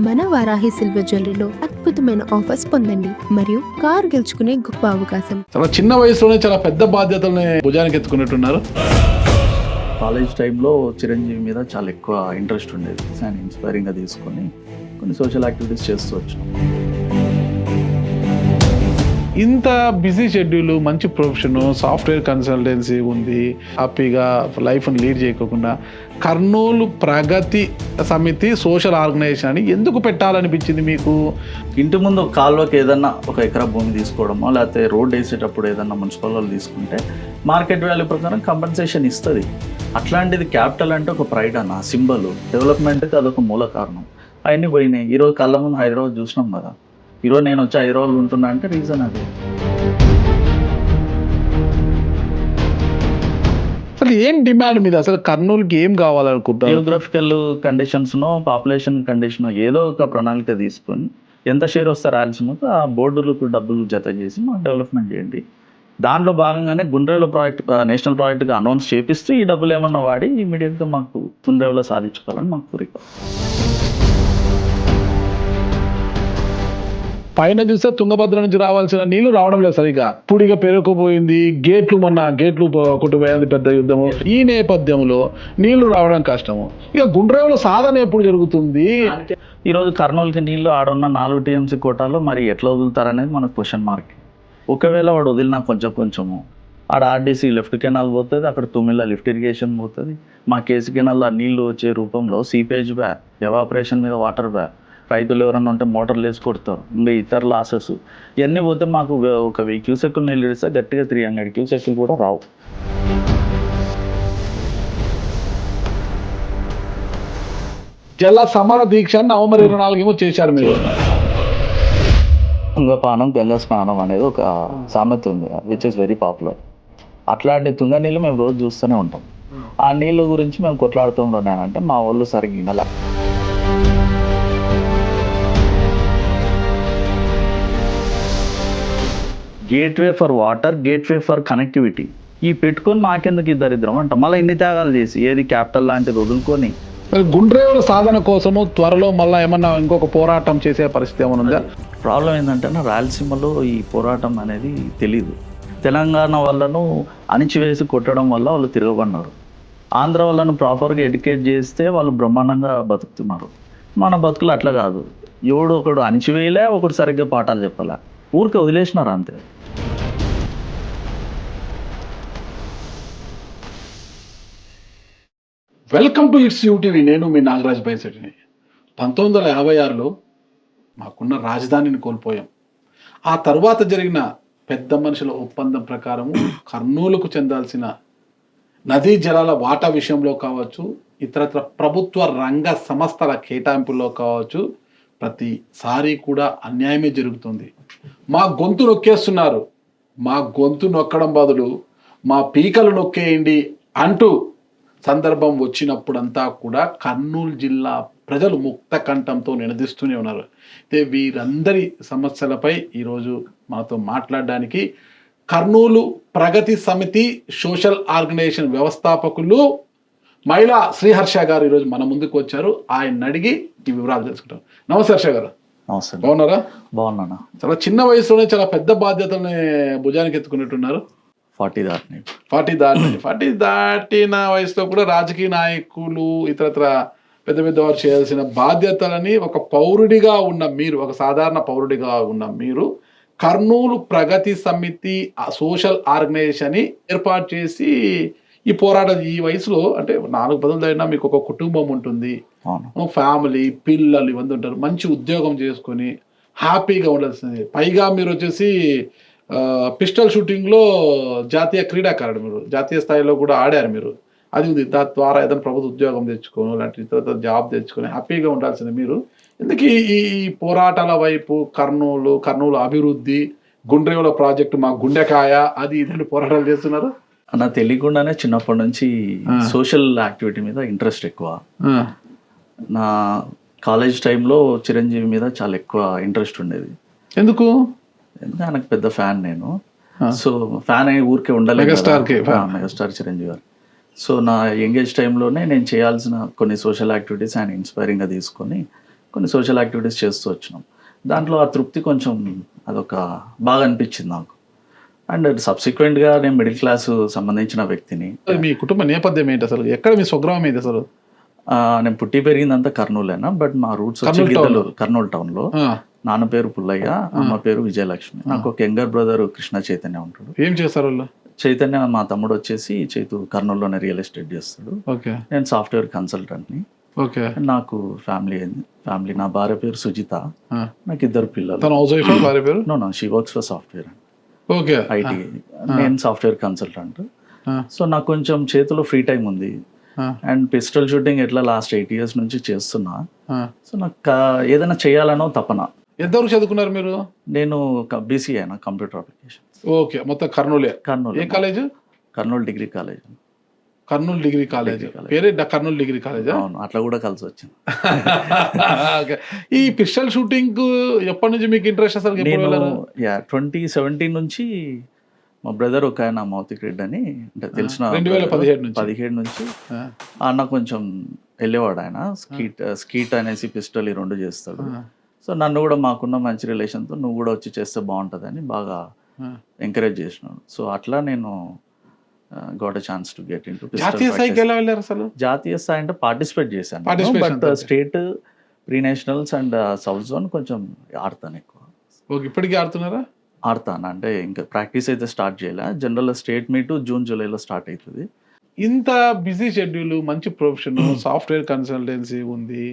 మన వారాహి సిల్వర్ జ్యువెలరీలో అద్భుతమైన ఆఫర్స్ పొందండి మరియు కార్ గెలుచుకునే గొప్ప అవకాశం. చాలా చిన్న వయసులోనే చాలా పెద్ద బాధ్యతల్ని భుజానికి ఎత్తుకున్నట్టున్నారు. కాలేజ్ టైంలో చిరంజీవి మీద చాలా ఎక్కువ ఇంట్రెస్ట్ ఉండేది. ఆయన ఇన్స్పైరింగ్గా తీసుకొని కొన్ని సోషల్ యాక్టివిటీస్ చేస్తూ వచ్చాం. ఇంత బిజీ షెడ్యూల్, మంచి ప్రొఫెషన్, సాఫ్ట్వేర్ కన్సల్టెన్సీ ఉంది, హ్యాపీగా లైఫ్ని లీడ్ చేయకోకుండా కర్నూలు ప్రగతి సమితి సోషల్ ఆర్గనైజేషన్ అని ఎందుకు పెట్టాలనిపించింది మీకు? ఇంటి ముందు ఒక కాలువకి ఏదన్నా ఒక ఎకరా భూమి తీసుకోవడమో లేకపోతే రోడ్ వేసేటప్పుడు ఏదన్నా మున్సిపల్ వాళ్ళు తీసుకుంటే మార్కెట్ వాల్యూ ప్రకారం కంపెన్సేషన్ ఇస్తుంది. అట్లాంటిది క్యాపిటల్ అంటే ఒక ప్రైడ్ అన్న, సింబల్ డెవలప్మెంట్కి అదొక మూల కారణం. అవన్నీ పోయినాయి. ఈరోజు కళ్ళ ముందు హైదరాబాద్ చూసినాం కదా. ఈరోజు నేను వచ్చి హైదరాబాద్ ఉంటున్నా అంటే రీజన్ అది. అసలు ఏం డిమాండ్ మీద, అసలు కర్నూలుకి ఏం కావాలనుకుంటారు? జియోగ్రఫికల్ కండిషన్స్నో పాపులేషన్ కండిషన్ ఏదో ఒక ప్రణాళిక తీసుకొని ఎంత షేర్ వస్తే రాయాల్సినదో ఆ బోర్డులకు డబ్బులు జత చేసి మాకు డెవలప్మెంట్ చేయండి. దాంట్లో భాగంగానే గుండ్రేవుల ప్రాజెక్ట్ నేషనల్ ప్రాజెక్ట్గా అనౌన్స్ చేపిస్తూ ఈ డబ్బులు ఏమన్నా వాడి ఇమీడియట్గా మాకు గుండ్రేవులో సాధించుకోవాలని మాకు కోరిక. పైన చూస్తే తుంగభద్ర నుంచి రావాల్సిన నీళ్లు రావడం లేదు సరిగా. ఇక పెరుగుకుపోయింది, గేట్లు కొట్టుపోయింది, పెద్ద యుద్ధము. ఈ నేపథ్యంలో నీళ్లు రావడం కష్టము. ఇక గుండ్రేవుల సాధన ఎప్పుడు జరుగుతుంది? ఈరోజు కర్నూలుకి నీళ్లు ఆడున్న 4 టీఎంసీ కోటాలో మరి ఎట్లా వదులుతారనేది మనకు క్వశ్చన్ మార్క్. ఒకవేళ వాడు వదిలినా కొంచెము ఆడ ఆర్డీసీ లెఫ్ట్ కెనాల్ పోతుంది, అక్కడ తుమ్మిళ్ళ లిఫ్ట్ ఇరిగేషన్ పోతుంది. మా కేసీ కెనాల్లో నీళ్లు వచ్చే రూపంలో సీపేజ్ ఎవాపరేషన్ మీద వాటర్ రైతులు ఎవరన్నా ఉంటే మోటార్లు వేసి కొడతారు. ఇంకా ఇతర లాసెస్ ఇవన్నీ పోతే మాకు ఒక 1000 క్యూసెక్కులు నీళ్ళు ఇస్తే గట్టిగా 300 క్యూసెక్కులు కూడా రావు. జల సమర దీక్ష నవంబర్ 24 చేశారు మీరు. తుంగపానం గంగా స్నానం అనేది ఒక సామెత ఉంది, విచ్ ఇస్ వెరీ పాపులర్. అట్లాంటి తుంగ నీళ్ళు మేము రోజు చూస్తూనే ఉంటాం. ఆ నీళ్ళ గురించి మేము కొట్లాడుతున్నానంటే మా వాళ్ళు సరిగ్గా ఇలా gateway for water, gateway for connectivity ఈ పెట్టుకొని మాకెందుకు ఈ దరిద్రం అంట. మళ్ళీ ఇన్ని త్యాగాలు చేసి ఏది క్యాపిటల్ లాంటిది వదులుకొని గుండ్రేవుల సాధన కోసము త్వరలో మళ్ళీ ఏమన్నా ఇంకొక పోరాటం చేసే పరిస్థితి ఏమైనా ఉందా? ప్రాబ్లం ఏంటంటే రాయలసీమలో ఈ పోరాటం అనేది తెలీదు. తెలంగాణ వాళ్ళను అణిచివేసి కొట్టడం వల్ల వాళ్ళు తిరగబడినారు. ఆంధ్ర వాళ్ళను ప్రాపర్గా ఎడ్యుకేట్ చేస్తే వాళ్ళు బ్రహ్మాండంగా బతుకుతున్నారు. మన బతుకులు అట్లా కాదు. ఎవడు ఒకడు అణిచివేయలే, ఒకడు సరిగ్గా పాఠాలు చెప్పలే, ఊరికే వదిలేసినారు అంతే. Welcome to it's UTV. నేను మీ నాగరాజ్ బైసెట్ని. 1956లో మాకున్న రాజధానిని కోల్పోయాం. ఆ తర్వాత జరిగిన పెద్ద మనుషుల ఒప్పందం ప్రకారము కర్నూలుకు చెందాల్సిన నదీ జలాల వాటా విషయంలో కావచ్చు, ఇతరత్ర ప్రభుత్వ రంగ సంస్థల కేటాయింపుల్లో కావచ్చు, ప్రతిసారి కూడా అన్యాయమే జరుగుతుంది. మా గొంతు నొక్కేస్తున్నారు, మా గొంతు నొక్కడం బదులు మా పీకలు నొక్కేయండి అంటూ సందర్భం వచ్చినప్పుడంతా కూడా కర్నూలు జిల్లా ప్రజలు ముక్త కంఠంతో నినదిస్తూనే ఉన్నారు. అయితే వీరందరి సమస్యలపై ఈరోజు మనతో మాట్లాడడానికి కర్నూలు ప్రగతి సమితి సోషల్ ఆర్గనైజేషన్ వ్యవస్థాపకులు మహిళా శ్రీహర్ష గారు ఈరోజు మన ముందుకు వచ్చారు. ఆయన అడిగి ఈ వివరాలు తెలుసుకుంటాం. నమస్తే హర్ష గారు. నమస్తే. బాగున్నారా? బాగున్నానా. చాలా చిన్న వయసులోనే చాలా పెద్ద బాధ్యతల్ని భుజానికి ఎత్తుకున్నట్టున్నారు. 40 దాటిన వయసులో కూడా రాజకీయ నాయకులు ఇతరత్ర పెద్ద వారు చేయాల్సిన బాధ్యతలని ఒక పౌరుడిగా ఉన్న మీరు, ఒక సాధారణ పౌరుడిగా ఉన్న మీరు కర్నూలు ప్రగతి సమితి సోషల్ ఆర్గనైజేషన్ ఏర్పాటు చేసి ఈ పోరాటం ఈ వయసులో అంటే 4 బదులు అయినా మీకు ఒక కుటుంబం ఉంటుంది, ఫ్యామిలీ, పిల్లలు ఇవన్నీ ఉంటారు, మంచి ఉద్యోగం చేసుకొని హ్యాపీగా ఉండాల్సింది. పైగా మీరు వచ్చేసి పిస్టల్ షూటింగ్లో జాతీయ క్రీడాకారుడు, మీరు జాతీయ స్థాయిలో కూడా ఆడారు మీరు. అది ఉంది. దాని ద్వారా ఏదైనా ప్రభుత్వ ఉద్యోగం తెచ్చుకోను, లాంటి ఇతర జాబ్ తెచ్చుకొని హ్యాపీగా ఉండాల్సింది మీరు ఎందుకు ఈ పోరాటాల వైపు కర్నూలు అభివృద్ధి, గుండ్రేవుల ప్రాజెక్టు మా గుండెకాయ, అది ఇదంటే పోరాటాలు చేస్తున్నారు? నాకు తెలియకుండానే చిన్నప్పటి నుంచి సోషల్ యాక్టివిటీ మీద ఇంట్రెస్ట్ ఎక్కువ. నా కాలేజ్ టైంలో చిరంజీవి మీద చాలా ఎక్కువ ఇంట్రెస్ట్ ఉండేది. ఎందుకు? ఆయనకు పెద్ద ఫ్యాన్ నేను. సో ఫ్యాన్ అయ్యి ఊరికే ఉండలేదు, మెగాస్టార్ చిరంజీవి గారు. సో నా యంగేజ్ టైంలోనే నేను చేయాల్సిన కొన్ని సోషల్ యాక్టివిటీస్ ఆయన ఇన్స్పైరింగ్గా తీసుకొని కొన్ని సోషల్ యాక్టివిటీస్ చేస్తూ వచ్చినాం. దాంట్లో ఆ తృప్తి కొంచెం అదొక బాగా అనిపించింది నాకు. అండ్ సబ్సిక్వెంట్గా నేను మిడిల్ క్లాస్ సంబంధించిన వ్యక్తిని. మీ కుటుంబ నేపథ్యం ఏంటి అసలు? ఎక్కడ మీ స్వగ్రామం ఏంటి అసలు? నేను పుట్టి పెరిగిందంతా కర్నూలేనా, బట్ మా రూట్స్ వచ్చి గిద్దలూరు, కర్నూలు టౌన్లో. నాన్న పేరు పుల్లయ్య, అమ్మ పేరు విజయలక్ష్మి. నాకు ఒక యంగర్ బ్రదర్ కృష్ణ చైతన్య ఉంటాడు. ఏం చేస్తారు వాళ్ళు? చైతన్య మా తమ్ముడు వచ్చేసి చైతు కర్నూలులోనే రియల్ ఎస్టేట్ చేస్తాడు. ఓకే. నేను సాఫ్ట్వేర్ కన్సల్టెంట్ని. ఓకే. నాకు ఫ్యామిలీ నా భార్య పేరు సుజిత, నాకు 2 పిల్లలు. తన హౌస్ వైఫ్ భార్య పేరు? No she works for software. Okay. IT. నేను సాఫ్ట్వేర్ కన్సల్టెంట్. సో నాకు కొంచెం చేతిలో ఫ్రీ టైం ఉంది. అండ్ పిస్టల్ షూటింగ్ ఎట్లా లాస్ట్ 8 years నుంచి చేస్తున్నా. సో నాకు ఏదైనా చేయాలనో తపన. ఎంతవరకు చదువుకున్నారు మీరు? నేను బీసీఏ అయినా, కంప్యూటర్ అప్లికేషన్. ఓకే. మొత్తం కర్నూలే? కర్నూలు. ఏ college? Kurnool degree college. Kurnool degree college పేరే కర్నూలు డిగ్రీ కాలేజ్. అవును, అట్లా కూడా కలిసి వచ్చింది. ఓకే. ఈ పిస్టల్ షూటింగ్ ఎప్పటి నుంచి మీకు ఇంట్రెస్ట్ అసలు? 2017 నుంచి మా బ్రదర్ ఒక ఆయన మౌతిక్ రెడ్డి అని, అంటే తెలిసిన 2017 నుంచి అన్న కొంచెం వెళ్ళేవాడు. ఆయన స్కీట్ అనేసి పిస్టల్ ఈ 2 చేస్తాడు. సో నన్ను కూడా మాకున్న మంచి రిలేషన్తో నువ్వు కూడా వచ్చి చేస్తే బాగుంటుందని బాగా ఎంకరేజ్ చేసినాడు. సో అట్లా నేను got a chance to get into pistol. జాతీయ స్థాయికి ఎలా వెళ్ళారు అసలు? జాతీయ స్థాయి అంటే పార్టిసిపేట్ చేశాను, but state, pre nationals and south zone కొంచెం ఆడతాను ఎక్కువ. ఓకే. ఇప్పటికీ ఆడుతున్నారా? ఆడతాను, అంటే ఇంకా ప్రాక్టీస్ అయితే స్టార్ట్ చేయలే. జనరల్ స్టేట్ మీట్ జూన్ జూలైలో స్టార్ట్ అవుతుంది. ఇంత బిజీ షెడ్యూల్, మంచి ప్రొఫెషన్, సాఫ్ట్వేర్ కన్సల్టెన్సీ ఉంది,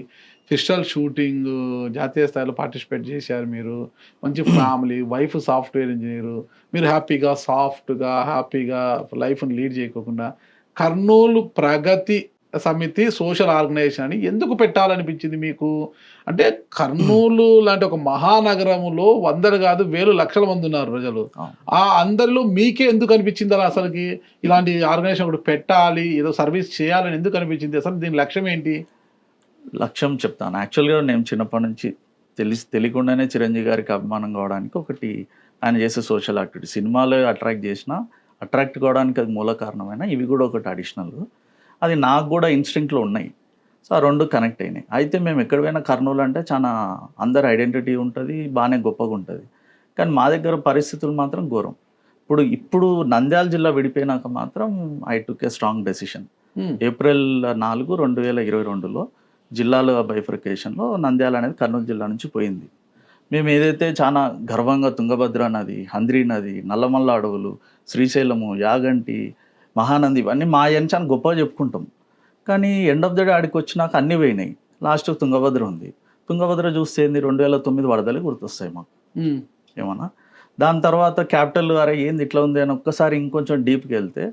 పిస్టల్ షూటింగ్ జాతీయ స్థాయిలో పార్టిసిపేట్ చేశారు మీరు, మంచి ఫ్యామిలీ, వైఫ్ సాఫ్ట్వేర్ ఇంజనీరు, మీరు హ్యాపీగా లైఫ్ని లీడ్ చేయకోకుండా కర్నూలు ప్రగతి సమితి సోషల్ ఆర్గనైజేషన్ అని ఎందుకు పెట్టాలనిపించింది మీకు? అంటే కర్నూలు లాంటి ఒక మహానగరములో 100 కాదు 1000 లక్షల మంది ఉన్నారు ప్రజలు. ఆ అందరిలో మీకే ఎందుకు అనిపించింది అలా అసలుకి ఇలాంటి ఆర్గనైజేషన్ ఒకటి పెట్టాలి, ఏదో సర్వీస్ చేయాలని ఎందుకు అనిపించింది? అసలు దీని లక్ష్యం ఏంటి? లక్ష్యం చెప్తాను. యాక్చువల్గా నేను చిన్నప్పటి నుంచి తెలియకుండానే చిరంజీవి గారికి అభిమానం కావడానికి ఒకటి ఆయన చేసే సోషల్ యాక్టివిటీ. సినిమాలో అట్రాక్ట్ కావడానికి అది మూల కారణమైన, ఇవి కూడా ఒకటి అడిషనల్. అది నాకు కూడా ఇన్స్టింక్ట్లో ఉన్నాయి. సో ఆ 2 కనెక్ట్ అయినాయి. అయితే మేము ఎక్కడ పోయినా కర్నూలు అంటే చాలా అందరి ఐడెంటిటీ ఉంటుంది, బాగానే గొప్పగా ఉంటుంది. కానీ మా దగ్గర పరిస్థితులు మాత్రం ఘోరం. ఇప్పుడు నంద్యాల జిల్లా విడిపోయినాక మాత్రం I took a strong decision. April 4, 2022లో జిల్లాల బైఫర్కేషన్లో నంద్యాల అనేది కర్నూలు జిల్లా నుంచి పోయింది. మేము ఏదైతే చాలా గర్వంగా తుంగభద్ర నది, హంద్రీ నది, నల్లమల్ల అడవులు, శ్రీశైలము, యాగంటి, మహానంది, ఇవన్నీ మా చాలా గొప్పగా చెప్పుకుంటాం. కానీ ఎండ్ ఆఫ్ ద డే ఆడికి వచ్చినాక అన్నీ పోయినాయి. లాస్ట్ తుంగభద్ర ఉంది. తుంగభద్ర చూస్తే ఏంది, 2009 వరదలే గుర్తొస్తాయి మాకు ఏమన్నా. దాని తర్వాత క్యాపిటల్ అరే ఏంది ఇట్లా ఉంది అని ఒక్కసారి ఇంకొంచెం డీప్కి వెళ్తే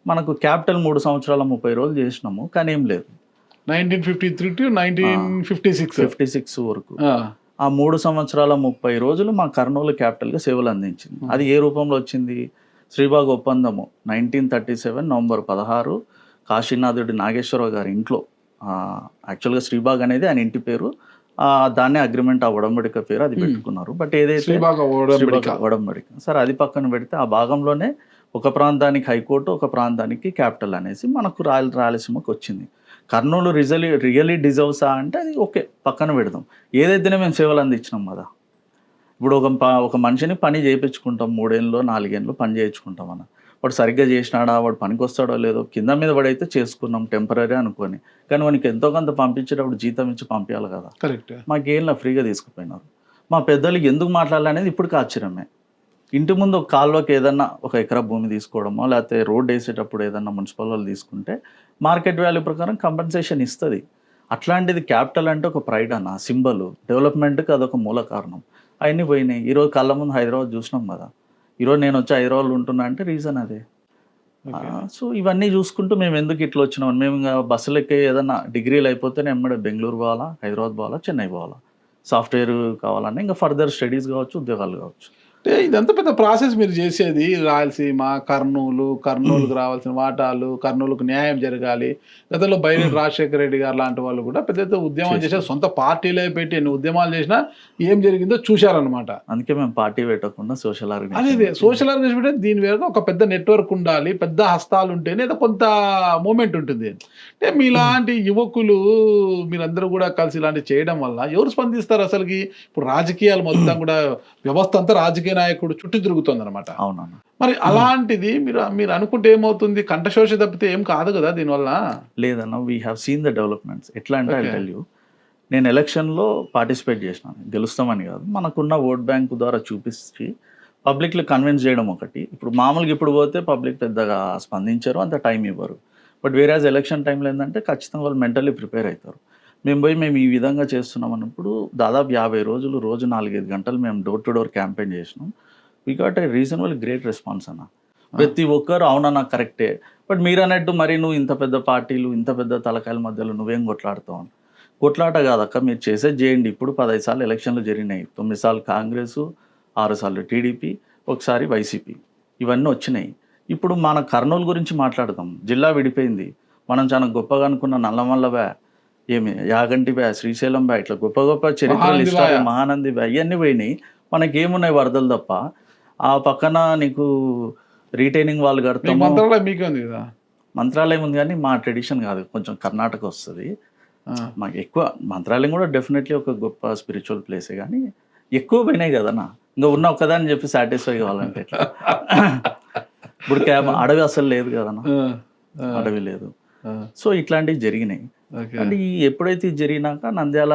మనకు క్యాపిటల్ 3 సంవత్సరాల 30 రోజులు చేసినాము, కానీ ఏం లేదు. 1953 to 1956 వరకు ఆ 3 సంవత్సరాల 30 రోజులు మా కర్నూలు క్యాపిటల్గా సేవలు అందించింది. అది ఏ రూపంలో వచ్చింది? శ్రీబాగ్ ఒప్పందము 1937 నవంబర్ 16 కాశీనాథుడి నాగేశ్వరరావు గారి ఇంట్లో. యాక్చువల్గా శ్రీబాగ్ అనేది ఆయన ఇంటి పేరు, దాన్నే అగ్రిమెంట్ ఆ ఒడంబడిక పేరు అది పెట్టుకున్నారు. బట్ ఏదైతే ఒడంబడిక సరే అది పక్కన పెడితే ఆ భాగంలోనే ఒక ప్రాంతానికి హైకోర్టు, ఒక ప్రాంతానికి క్యాపిటల్ అనేసి మనకు రాయలసీమకు వచ్చింది. కర్నూలు రియలీ డిజర్వ్సా అంటే అది ఓకే, పక్కన పెడదాం. ఏదైతేనే మేము సేవలు అందించినాం కదా. ఇప్పుడు ఒక మనిషిని పని చేయించుకుంటాం, 3 ఏళ్ళు 4 ఏళ్ళు పని చేయించుకుంటాం అన్న, వాడు సరిగ్గా చేసినాడా, వాడు పనికి వస్తాడో లేదో కింద మీద పడైతే చేసుకున్నాం టెంపరీ అనుకొని, కానీ వానికి ఎంతో కొంత పంపించేటప్పుడు జీతం ఇచ్చి పంపించాలి కదా. కరెక్ట్. మాకేం ఫ్రీగా తీసుకుపోయినారు. మా పెద్దలు ఎందుకు మాట్లాడాలనేది ఇప్పటికి ఆశ్చర్యమే. ఇంటి ముందు ఒక కాల్వకి ఏదన్నా 1 ఎకరా భూమి తీసుకోవడమో, లేకపోతే రోడ్ వేసేటప్పుడు ఏదన్నా మున్సిపల్ వాళ్ళు తీసుకుంటే మార్కెట్ వాల్యూ ప్రకారం కంపెన్సేషన్ ఇస్తుంది. అట్లాంటిది క్యాపిటల్ అంటే ఒక ప్రైడ్ అన్న, సింబల్, డెవలప్మెంట్కి అదొక మూల కారణం. అవన్నీ పోయినాయి. ఈరోజు కళ్ళ ముందు హైదరాబాద్ చూసినాం కదా. ఈరోజు నేను వచ్చి హైదరాబాద్లో ఉంటున్నా అంటే రీజన్ అదే. సో ఇవన్నీ చూసుకుంటూ మేము ఎందుకు ఇట్లా వచ్చినాం, మేము ఇంకా బస్సులు ఎక్కి ఏదన్నా డిగ్రీలు అయిపోతే నేను ఎమ్మడే బెంగళూరు పోవాలా, హైదరాబాద్ పోవాలా, చెన్నై పోవాలా, సాఫ్ట్వేర్ కావాలన్నా ఇంకా ఫర్దర్ స్టడీస్ కావచ్చు, ఉద్యోగాలు కావచ్చు. అంటే ఇదంతా పెద్ద ప్రాసెస్ మీరు చేసేది. రాయలసీమ, కర్నూలుకు రావాల్సిన వాటాలు, కర్నూలుకు న్యాయం జరగాలి. గతంలో బైరెడ్డి రాజశేఖర రెడ్డి గారు లాంటి వాళ్ళు కూడా పెద్ద పెద్ద ఉద్యమం చేశారు. సొంత పార్టీలే పెట్టి ఎన్ని ఉద్యమాలు చేసినా ఏం జరిగిందో చూశారనమాట. అందుకే మేము పార్టీ పెట్టకుండా సోషల్ అదే ఆర్గనైజేషన్ సోషల్ ఆర్గనైజేషన్ అంటే దీని వేరే ఒక పెద్ద నెట్వర్క్ ఉండాలి, పెద్ద హస్తాలు ఉంటేనే ఏదో కొంత మూమెంట్ ఉంటుంది. అంటే మీలాంటి యువకులు మీరందరూ కూడా కలిసి ఇలాంటివి చేయడం వల్ల ఎవరు స్పందిస్తారు అసలుకి? ఇప్పుడు రాజకీయాలు మొత్తం కూడా వ్యవస్థ అంతా రాజకీయ నాయకుడు చుట్టూ తిరుగుతుంది అనమాట. అవునన్నా. మరి అలాంటిది మీరు అనుకుంటే ఏమవుతుంది? కంఠశోష తప్పితే ఏం కాదు కదా దీనివల్ల. లేదన్నా, we have seen the developments. ఎట్లా అంటే ఐ Okay. టెల్ యూ, నేను ఎలక్షన్లో పార్టిసిపేట్ చేసినాను. గెలుస్తామని కాదు, మనకున్న ఓట్ బ్యాంక్ ద్వారా చూపించి పబ్లిక్లో కన్విన్స్ చేయడం ఒకటి. ఇప్పుడు మామూలుగా ఇప్పుడు పోతే పబ్లిక్ పెద్దగా స్పందించారు, అంత టైం ఇవ్వరు. బట్ వేరేజ్ ఎలక్షన్ టైంలో ఏంటంటే ఖచ్చితంగా వాళ్ళు మెంటల్లీ ప్రిపేర్ అవుతారు. మేము ఈ విధంగా చేస్తున్నాం అన్నప్పుడు దాదాపు 50 రోజులు, రోజు 4-5 గంటలు మేము డోర్ టు డోర్ క్యాంపెయిన్ చేసినాం. We got a reasonable great response అన్న. ప్రతి ఒక్కరు అవునన్నా కరెక్టే, బట్ మీరు అన్నట్టు మరి నువ్వు ఇంత పెద్ద పార్టీలు, ఇంత పెద్ద తలకాయల మధ్యలో నువ్వేం కొట్లాడుతావు అని. కొట్లాట కాదక్క, మీరు చేసేది చేయండి. ఇప్పుడు 15 సార్లు ఎలక్షన్లు జరిగినాయి. 9 సార్లు కాంగ్రెస్, 6 సార్లు టీడీపీ, ఒకసారి వైసీపీ, ఇవన్నీ వచ్చినాయి. ఇప్పుడు మన కర్నూలు గురించి మాట్లాడదాం. జిల్లా విడిపోయింది. మనం చాలా గొప్పగా అనుకున్న నల్లమల్ల బ్యా, ఏమి యాగంటి బ్యా, శ్రీశైలం బ్యా, ఇట్లా గొప్ప గొప్ప చరిత్రలు మహానంది ఇస్తారు. బ్యా. మహానంది బ్యా, ఇవన్నీ పోయినాయి. మనకేమున్నాయి? వరదలు తప్ప. ఆ పక్కన నీకు రీటైనింగ్ వాళ్ళు మీ కడతాము. మంత్రాలయం మీకే ఉంది కదా. మంత్రాలయం ఉంది కానీ మా ట్రెడిషన్ కాదు, కొంచెం కర్ణాటక వస్తుంది. మాకు ఎక్కువ మంత్రాలయం కూడా డెఫినెట్లీ ఒక గొప్ప స్పిరిచువల్ ప్లేసే, కానీ ఎక్కువ పోయినాయి కదన్నా. ఇంకా ఉన్న ఒక్కదాన్ని చెప్పి సాటిస్ఫై కావాలంటే ఎట్లా? ఇప్పుడు అడవి అసలు లేదు కదన్నా, అడవి లేదు. సో ఇట్లాంటివి జరిగినాయి. అంటే ఎప్పుడైతే ఇది జరిగినాక నంద్యాల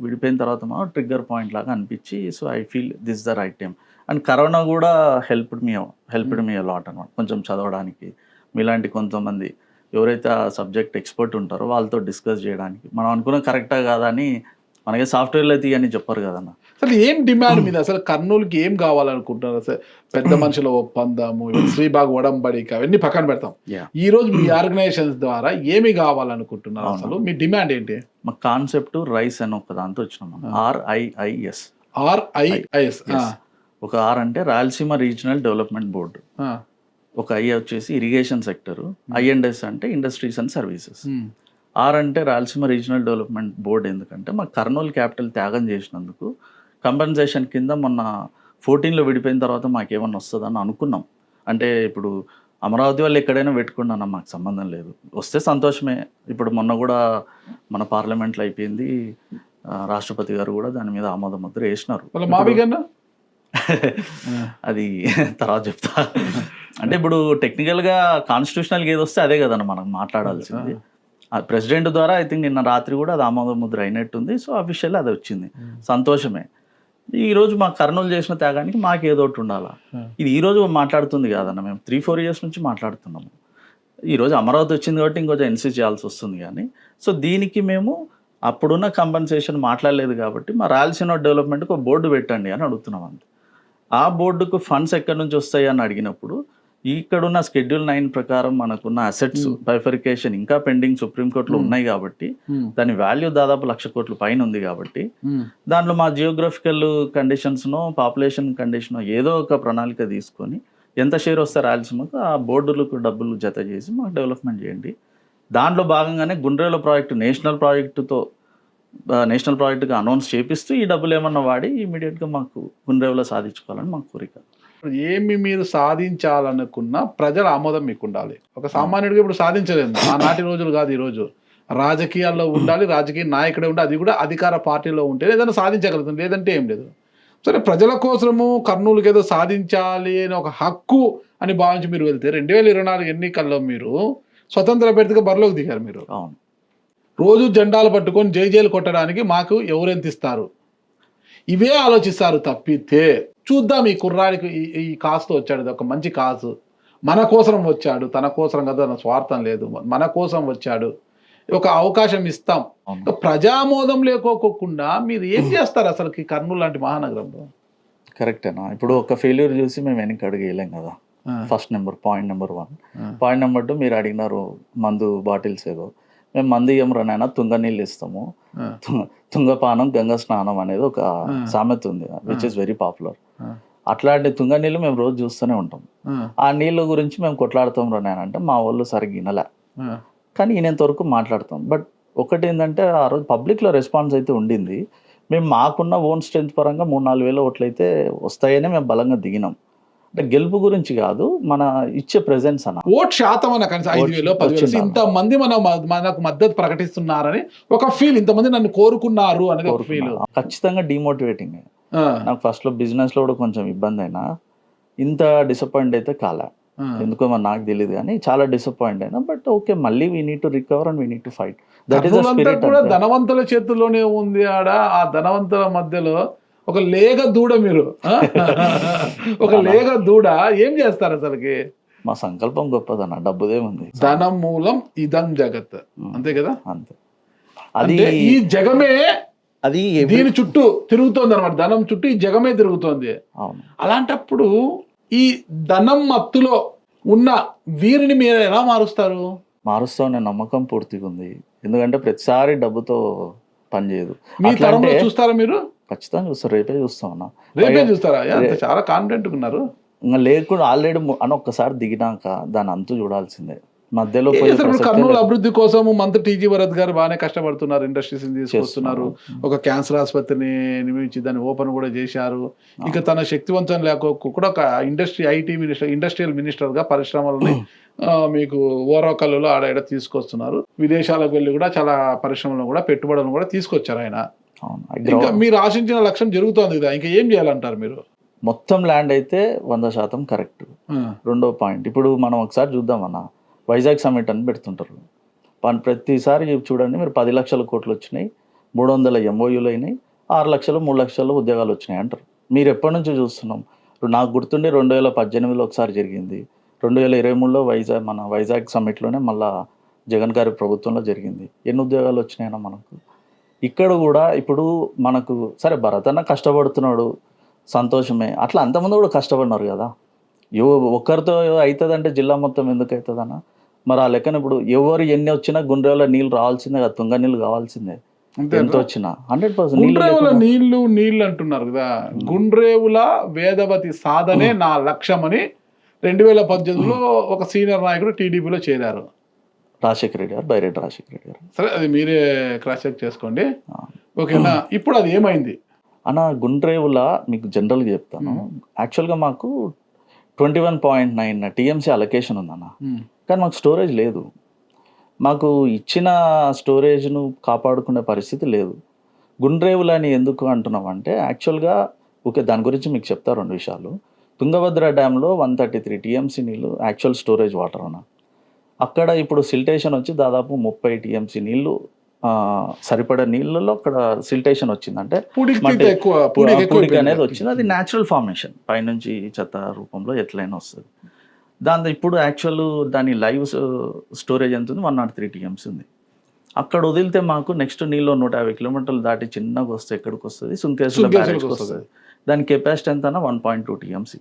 విడిపోయిన తర్వాత మనం ట్రిగ్గర్ పాయింట్ లాగా అనిపించి, so I feel this the right time. And corona కూడా హెల్ప్డ్ మీ అలాట్ అనమాట, కొంచెం చదవడానికి. మీలాంటి కొంతమంది ఎవరైతే ఆ సబ్జెక్ట్ ఎక్స్పర్ట్ ఉంటారో వాళ్ళతో డిస్కస్ చేయడానికి. మనం అనుకున్న కరెక్టా కాదా అని మనకి సాఫ్ట్వేర్లో అయితే ఇవన్నీ చెప్పారు కదన్న. అసలు ఏం డిమాండ్ మీద అసలు కర్నూలుకి ఏం కావాలనుకుంటున్నారు? అసలు పెద్ద మనుషుల ఒప్పందము, శ్రీబాగ్ ఒడంబడిక, అవన్నీ పక్కన పెడతాం. ఈ రోజు మీ ఆర్గనైజేషన్స్ ద్వారా ఏమి కావాలనుకుంటున్నారు? అసలు మీ డిమాండ్ ఏంటి? మా కాన్సెప్ట్ రైస్ అని ఒక దాంతో వచ్చినాం. RIIS. RIIS. ఒక ఆర్ అంటే రాయలసీమ రీజనల్ డెవలప్మెంట్ బోర్డు, ఒక ఐ వచ్చేసి ఇరిగేషన్ సెక్టర్, INDS అంటే ఇండస్ట్రీస్ అండ్ సర్వీసెస్. ఆర్ అంటే రాయలసీమ రీజనల్ డెవలప్మెంట్ బోర్డు. ఎందుకంటే మా కర్నూలు క్యాపిటల్ త్యాగం చేసినందుకు కంపెన్సేషన్ కింద మొన్న 14లో విడిపోయిన తర్వాత మాకేమన్నా వస్తుందని అనుకున్నాం. అంటే ఇప్పుడు అమరావతి వాళ్ళు ఎక్కడైనా పెట్టుకున్నాను, మాకు సంబంధం లేదు, వస్తే సంతోషమే. ఇప్పుడు మొన్న కూడా మన పార్లమెంట్లో అయిపోయింది, రాష్ట్రపతి గారు కూడా దాని మీద ఆమోద ముద్ర వేసినారు. అది తర్వాత చెప్తా. అంటే ఇప్పుడు టెక్నికల్గా కాన్స్టిట్యూషనల్గా ఏది వస్తే అదే కదన్న మనం మాట్లాడాల్సింది. ప్రెసిడెంట్ ద్వారా ఐ థింక్ నిన్న రాత్రి కూడా అది ఆమోద ముద్ర అయినట్టుంది. సో అఫీషియల్ అది వచ్చింది, సంతోషమే. ఈరోజు మా కర్నూలు చేసిన త్యాగానికి మాకు ఏదో ఒకటి ఉండాలా. ఇది ఈరోజు మాట్లాడుతుంది కాదన్న, మేము 3-4 ఇయర్స్ నుంచి మాట్లాడుతున్నాము. ఈరోజు అమరావతి వచ్చింది కాబట్టి ఇంకొంచెం ఎన్సీ చేయాల్సి వస్తుంది. కానీ సో దీనికి మేము అప్పుడున్న కంపెన్సేషన్ మాట్లాడలేదు కాబట్టి మా రాయలసీమ డెవలప్మెంట్కి ఒక బోర్డు పెట్టండి అని అడుగుతున్నాం అంతే. ఆ బోర్డుకు ఫండ్స్ ఎక్కడి నుంచి వస్తాయి అని అడిగినప్పుడు ఇక్కడున్న Schedule 9 ప్రకారం మనకున్న అసెట్స్ బైఫర్కేషన్ ఇంకా పెండింగ్ సుప్రీంకోర్టులో ఉన్నాయి కాబట్టి దాని వాల్యూ దాదాపు 1,00,000 కోట్ల పైన ఉంది కాబట్టి దాంట్లో మా జియోగ్రఫికల్ కండిషన్స్నో పాపులేషన్ కండిషనో ఏదో ఒక ప్రణాళిక తీసుకొని ఎంత షేర్ వస్తే రాయలసీమకు ఆ బోర్డులకు డబ్బులు జత చేసి మాకు డెవలప్మెంట్ చేయండి. దాంట్లో భాగంగానే గుండ్రేల ప్రాజెక్టు నేషనల్ ప్రాజెక్టుగా అనౌన్స్ చేపిస్తూ ఈ డబ్బులు ఏమన్నా వాడి ఇమీడియట్గా మాకు గుండ్రేవలో సాధించుకోవాలని మాకు కోరిక. ఏమి మీరు సాధించాలనుకున్న ప్రజల ఆమోదం మీకు ఉండాలి. ఒక సామాన్యుడిగా ఇప్పుడు సాధించలేము, ఆనాటి రోజులు కాదు. ఈరోజు రాజకీయాల్లో ఉండాలి, రాజకీయ నాయకుడే ఉండాలి, అది కూడా అధికార పార్టీలో ఉంటే ఏదైనా సాధించగలుగుతుంది, లేదంటే ఏం లేదు. సరే, ప్రజల కోసము కర్నూలుకి ఏదో సాధించాలి అని ఒక హక్కు అని భావించి మీరు వెళ్తే 2024 ఎన్నికల్లో మీరు స్వతంత్ర అభ్యర్థిగా బరిలోకి దిగారు. మీరు రోజు జెండాలు పట్టుకొని జైలు కొట్టడానికి మాకు ఎవరెంత ఇస్తారు ఇవే ఆలోచిస్తారు తప్పితే, చూద్దాం ఈ కుర్రాడికి ఈ కాస్తో వచ్చాడు, ఒక మంచి కాసు, మన కోసం వచ్చాడు, తన కోసం కదా, తన స్వార్థం లేదు, మన కోసం వచ్చాడు, ఒక అవకాశం ఇస్తాం. ప్రజామోదం లేకోకుండా మీరు ఏం చేస్తారు అసలు కర్నూలు లాంటి మహానగరంలో? కరెక్టేనా? ఇప్పుడు ఒక ఫెయిల్యూర్ చూసి మేము వెనక్కి అడిగేయలేం కదా. Point number 1. పాయింట్ నెంబర్ 2, మీరు అడిగినారు మందు బాటిల్స్ ఏదో. మేము మందు ఇయ్యం రనైనా తుంగ నీళ్ళు ఇస్తాము. తుంగపానం గంగ స్నానం అనేది ఒక సామెత ఉంది, విచ్ ఇస్ వెరీ పాపులర్. అట్లాంటి తుంగ నీళ్ళు మేము రోజు చూస్తూనే ఉంటాం. ఆ, ఆ నీళ్ళ గురించి మేము కొట్లాడుతాం రా నాయన అంటే మా వాళ్ళు సరిగ్గా వినలే. ఆ. కానీ ఈయనంత వరకు మాట్లాడతాం. బట్ ఒకటి ఏంటంటే ఆ రోజు పబ్లిక్లో రెస్పాన్స్ అయితే ఉండింది. మేము మాకున్న ఓన్ స్ట్రెంత్ పరంగా 3-4 వేల ఓట్లు అయితే వస్తాయని మేము బలంగా దిగినాం. అంటే గెలుపు గురించి కాదు, మన ఇచ్చే ప్రెజెన్స్ అన్న. ఓట్ శాతం అన్న కనీసం 5,000 10,000 వచ్చిందా? ఇంతమంది మనకు మద్దతు ప్రకటిస్తున్నారని ఒక ఫీల్, ఇంతమంది నన్ను కోరుకున్నారు అనేది ఒక ఫీల్. ఖచ్చితంగా డిమోటివేటింగ్. నాకు ఫస్ట్లో బిజినెస్లో కూడా కొంచెం ఇబ్బంది అయినా ఇంత డిసప్పాయింట్ అయితే కాలే. ఎందుకో మరి నాకు తెలియదు కానీ చాలా డిసప్పాయింట్ అయినా. బట్ ఓకే, మళ్ళీ we need to recover and we need to fight. That is the spirit. కూడా ధనవంతుల చేతుల్లోనే ఉంది ఆడ. ఆ ధనవంతుల మధ్యలో ఒక లేగ దూడ మీరు, ఒక లేగ దూడ ఏం చేస్తారు అసలుకి? మా సంకల్పం గొప్పదన్న, డబ్బుదేముంది. ధనం మూలం ఇదం జగత్, అంతే కదా? అంతే. అది అంటే ఈ జగమే అది దీని చుట్టూ తిరుగుతోంది అనమాట. ధనం చుట్టూ ఈ జగమే తిరుగుతోంది. అవును. అలాంటప్పుడు ఈ ధనం మత్తులో ఉన్న వీరిని మీరు ఎలా మారుస్తామనే నమ్మకం పూర్తిగా ఉంది. ఎందుకంటే ప్రతిసారి డబ్బుతో పనిచేయదు. మీ తరంలో చూస్తారా మీరు? ఖచ్చితంగా చూస్తారు. రేపే చూస్తాం అన్న. రేపే చూస్తారా? చాలా కాన్ఫిడెంట్ ఉన్నారు. ఇంకా లేకుండా ఆల్రెడీ అని ఒక్కసారి దిగినాక దాని అంతు చూడాల్సిందే. మధ్యలో కర్నూలు అభివృద్ధి కోసం మంత్రి టీజీ భరత్ గారు బాగానే కష్టపడుతున్నారు. ఇండస్ట్రీస్ తీసుకొస్తున్నారు. ఒక క్యాన్సర్ ఆసుపత్రిని నిర్మించి దాన్ని ఓపెన్ కూడా చేశారు. ఇక తన శక్తివంతం లేక కూడా ఒక ఇండస్ట్రియల్ మినిస్టర్ గా పరిశ్రమలని మీకు ఓరకల్లులో ఆడ తీసుకొస్తున్నారు. విదేశాలకు వెళ్ళి కూడా చాలా పరిశ్రమలను కూడా పెట్టుబడులను కూడా తీసుకొచ్చారు ఆయన. ఇంకా మీరు ఆశించిన లక్ష్యం జరుగుతోంది కదా, ఇంకా ఏం చేయాలంటారు మీరు? మొత్తం ల్యాండ్ అయితే 100% కరెక్ట్. రెండో పాయింట్, ఇప్పుడు మనం ఒకసారి చూద్దామన్నా, వైజాగ్ సమిట్ అని పెడుతుంటారు. ప్రతిసారి చూడండి మీరు 10 లక్షల కోట్లు వచ్చినాయి, 300 MOUలు అయినాయి, 6 లక్షలు 3 లక్షల ఉద్యోగాలు వచ్చినాయి అంటారు. మీరు ఎప్పటి నుంచో చూస్తున్నాం. నాకు గుర్తుండి 2018లో ఒకసారి జరిగింది, 2023లో వైజాగ్ సమిట్లోనే మళ్ళా జగన్ గారి ప్రభుత్వంలో జరిగింది. ఎన్ని ఉద్యోగాలు వచ్చినాయన్నా మనకు? ఇక్కడ కూడా ఇప్పుడు మనకు సరే భరత్ అన్న కష్టపడుతున్నాడు, సంతోషమే. అట్లా అంతమంది కూడా కష్టపడినారు కదా. ఒక్కరితో అవుతుందంటే జిల్లా మొత్తం ఎందుకు అవుతుందన్న? మరి ఆ లెక్కన ఇప్పుడు ఎవరు ఎన్ని వచ్చినా గుండ్రేవుల నీళ్ళు రావాల్సిందే కదా, తుంగ నీళ్ళు కావాల్సిందే. ఎంత వచ్చినా 100% నీళ్లు అంటున్నారు కదా. గుండ్రేవుల వేదవతి సాధనే నా లక్ష్యం అని 2018లో ఒక సీనియర్ నాయకుడు టీడీపీలో చేరారు, రాజశేఖర రెడ్డి గారు, బైరెడ్డి రాజశేఖర రెడ్డి గారు. సరే, అది మీరే క్రాస్ చెక్ చేసుకోండి, ఓకేనా? ఇప్పుడు అది ఏమైంది అన్న? గుండ్రేవుల మీకు జనరల్గా చెప్తాను. యాక్చువల్గా మాకు 21.9 TMC అలొకేషన్ ఉందన్న. కానీ మాకు స్టోరేజ్ లేదు. మాకు ఇచ్చిన స్టోరేజ్ను కాపాడుకునే పరిస్థితి లేదు. గుండ్రేవులని ఎందుకు అంటున్నాం అంటే, యాక్చువల్గా ఓకే, దాని గురించి మీకు చెప్తా 2 విషయాలు. తుంగభద్ర డ్యాంలో 133 TMC నీళ్ళు యాక్చువల్ స్టోరేజ్ వాటర్ అన్న. అక్కడ ఇప్పుడు సిల్టేషన్ వచ్చి దాదాపు 30 TMC నీళ్ళు సరిపడే నీళ్ళలో అక్కడ సిల్టేషన్ వచ్చిందంటే పూడిక అనేది వచ్చింది. అది న్యాచురల్ ఫార్మేషన్, పైనుంచి చెత్త రూపంలో ఎట్లయినా వస్తుంది. దాంతో ఇప్పుడు యాక్చువల్ దాని లైవ్ స్టోరేజ్ ఎంత ఉంది? 103 TMC ఉంది. అక్కడ వదిలితే మాకు నెక్స్ట్ నీళ్ళు 150 కిలోమీటర్లు దాటి చిన్నగా వస్తే ఎక్కడికి వస్తుంది? సుంకేశ్వర బ్యారేజ్కి వస్తుంది. దాని కెపాసిటీ ఎంత అన్న? 1.2 TMC.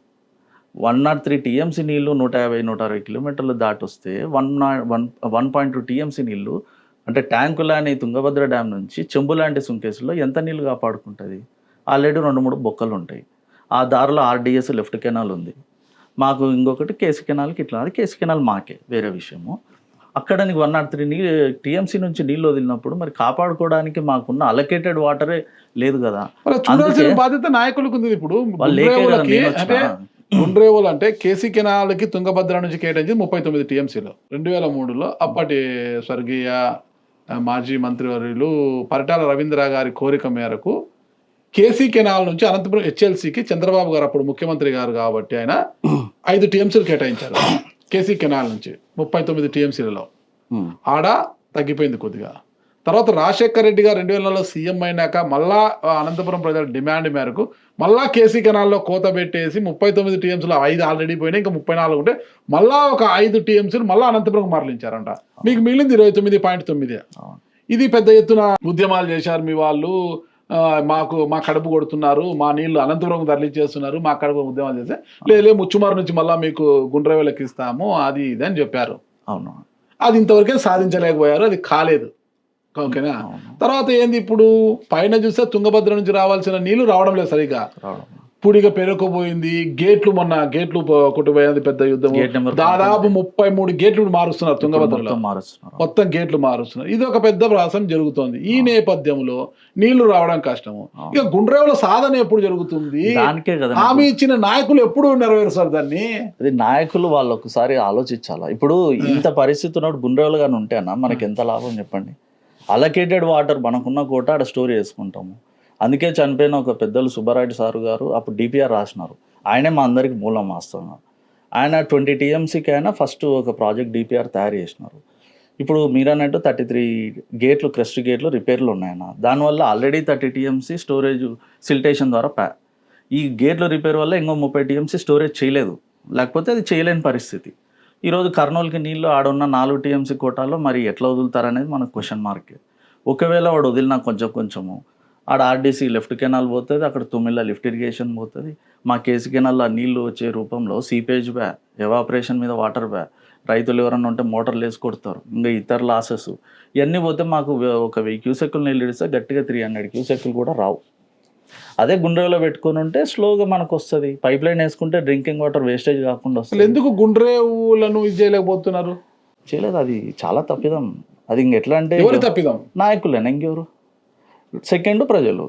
103 TMC నీళ్ళు 150-160 కిలోమీటర్లు దాటి వస్తే 1.2 TMC నీళ్ళు అంటే ట్యాంకులాని తుంగభద్ర డ్యామ్ నుంచి చెంబు లాంటి సుంకేసులో ఎంత నీళ్ళు కాపాడుకుంటుంది? ఆల్రెడీ 2-3 బొక్కలు ఉంటాయి. ఆ దారిలో RDS లెఫ్ట్ కెనాల్ ఉంది. మాకు ఇంకొకటి కేసీ కెనాల్కి ఇట్లా, అది కేసీ కెనాల్ మాకే, వేరే విషయము. అక్కడ నీకు 103 TMC నుంచి నీళ్ళు వదిలినప్పుడు మరి కాపాడుకోవడానికి మాకున్న అలొకేటెడ్ వాటరే లేదు కదా. బాధ్యత నాయకులకు ఉంది. ఇప్పుడు గుండ్రేవులు అంటే కేసీ కెనాల్కి తుంగభద్ర నుంచి కేటాయించి 39 TMCలో 2003లో అప్పటి స్వర్గీయ మాజీ మంత్రివర్యులు పరిటాల రవీంద్ర గారి కోరిక మేరకు కేసీ కెనాల్ నుంచి అనంతపురం HLCకి చంద్రబాబు గారు అప్పుడు ముఖ్యమంత్రి గారు కాబట్టి ఆయన 5 TMCలు కేటాయించారు. కేసీ కెనాల్ నుంచి 39 TMCలలో ఆడ తగ్గిపోయింది కొద్దిగా. తర్వాత రాజశేఖర రెడ్డి గారు 2000లో సీఎం అయినాక మళ్ళా అనంతపురం ప్రజల డిమాండ్ మేరకు మళ్ళా కేసీ కెనాల్లో కోత పెట్టేసి 39 TMCలో 5 ఆల్రెడీ పోయినాయి, ఇంకా 34 ఉంటే మళ్ళా ఒక 5 TMCలు మళ్ళా అనంతపురం మరలించారంట. మీకు మిగిలింది 29.9. ఇది పెద్ద ఎత్తున ఉద్యమాలు చేశారు మీ వాళ్ళు. మా కడుపు కొడుతున్నారు, మా నీళ్లు అనంతపురం తరలించేస్తున్నారు, మా కడుపు ఉద్యమాలు చేస్తే లేదు ముచ్చుమారు నుంచి మళ్ళీ మీకు గుండ్రేవులకి ఇస్తాము అది ఇది అని చెప్పారు. అవును, అది ఇంతవరకే సాధించలేకపోయారు, అది కాలేదు. ఓకేనా? తర్వాత ఏంది ఇప్పుడు పైన చూస్తే తుంగభద్ర నుంచి రావాల్సిన నీళ్లు రావడం లేదు సరిగా. ఇప్పుడు ఇక పెరగబోయింది. గేట్లు ఒకటి పోయింది, పెద్ద యుద్ధం. గేట్ నెంబర్ దాదాపు 33 గేట్లు మారుస్తున్నారు తుంగభద్రలో. మారుస్తున్నారు. మొత్తం గేట్లు మారుస్తున్నారు. ఇది ఒక పెద్ద ప్రాసం జరుగుతోంది. ఈ నేపథ్యంలో నీళ్లు రావడం కష్టము. ఇక గుండ్రేవుల సాధన ఎప్పుడు జరుగుతుంది? దానికే కదా హామీ ఇచ్చిన నాయకులు ఎప్పుడు నెరవేరుస్తారు దాన్ని? అది నాయకులు వాళ్ళు ఒకసారి ఆలోచించాలా. ఇప్పుడు ఇంత పరిస్థితి ఉన్నప్పుడు గుండ్రేవులు కానీ ఉంటే అన్న మనకి ఎంత లాభం చెప్పండి. అలకేటెడ్ వాటర్ మనకున్న కోట ఆడ స్టోర్ చేసుకుంటాము. అందుకే చనిపోయిన ఒక పెద్దలు సుబ్బారెడ్డి సారు గారు అప్పుడు డిపిఆర్ రాసినారు. ఆయనే మా అందరికి మూలం వాస్తవంగా. ఆయన 20 TMCకి అయినా ఫస్ట్ ఒక ప్రాజెక్ట్ డిపిఆర్ తయారు చేసినారు. ఇప్పుడు మీరన్నట్టు 33 గేట్లు, క్రెస్ట్ గేట్లు రిపేర్లు ఉన్నాయన్న. దానివల్ల ఆల్రెడీ 30 TMC స్టోరేజ్ సిల్టేషన్ ద్వారా ఈ గేట్ల రిపేర్ వల్ల ఇంకో 30 TMC స్టోరేజ్ చేయలేదు. లేకపోతే అది చేయలేని పరిస్థితి. ఈరోజు కర్నూలుకి నీళ్ళు ఆడున్న 4 TMC కోటాలో మరి ఎట్లా వదులుతారనేది మనకు క్వశ్చన్ మార్క్. ఒకవేళ వాడు వదిలినా కొంచెము ఆడ ఆర్డీసీ లెఫ్ట్ కెనాల్ పోతుంది, అక్కడ తుమ్మిళ్ళ లిఫ్ట్ ఇరిగేషన్ పోతుంది. మా కేసీ కెనాల్లో నీళ్లు వచ్చే రూపంలో సీపేజ్ ఎవాపరేషన్ మీద వాటర్ రైతులు ఎవరన్నా ఉంటే మోటార్లు వేసి కొడతారు. ఇంకా ఇతర లాసెస్ ఇవన్నీ పోతే మాకు ఒక 1000 క్యూసెక్కులు నీళ్ళు ఇస్తే గట్టిగా 300 క్యూసెక్కులు కూడా రావు. అదే గుండ్రేవులో పెట్టుకొని ఉంటే స్లోగా మనకు వస్తుంది. పైప్ లైన్ వేసుకుంటే డ్రింకింగ్ వాటర్ వేస్టేజ్ కాకుండా వస్తుంది. ఎందుకు గుండ్రేవులను ఇది చేయలేకపోతున్నారు? చేయలేదు, అది చాలా తప్పిదం. అది ఇంకెట్లా అంటే తప్పిదం నాయకులేనా ఇంకెవరు? సెకండ్ ప్రజలు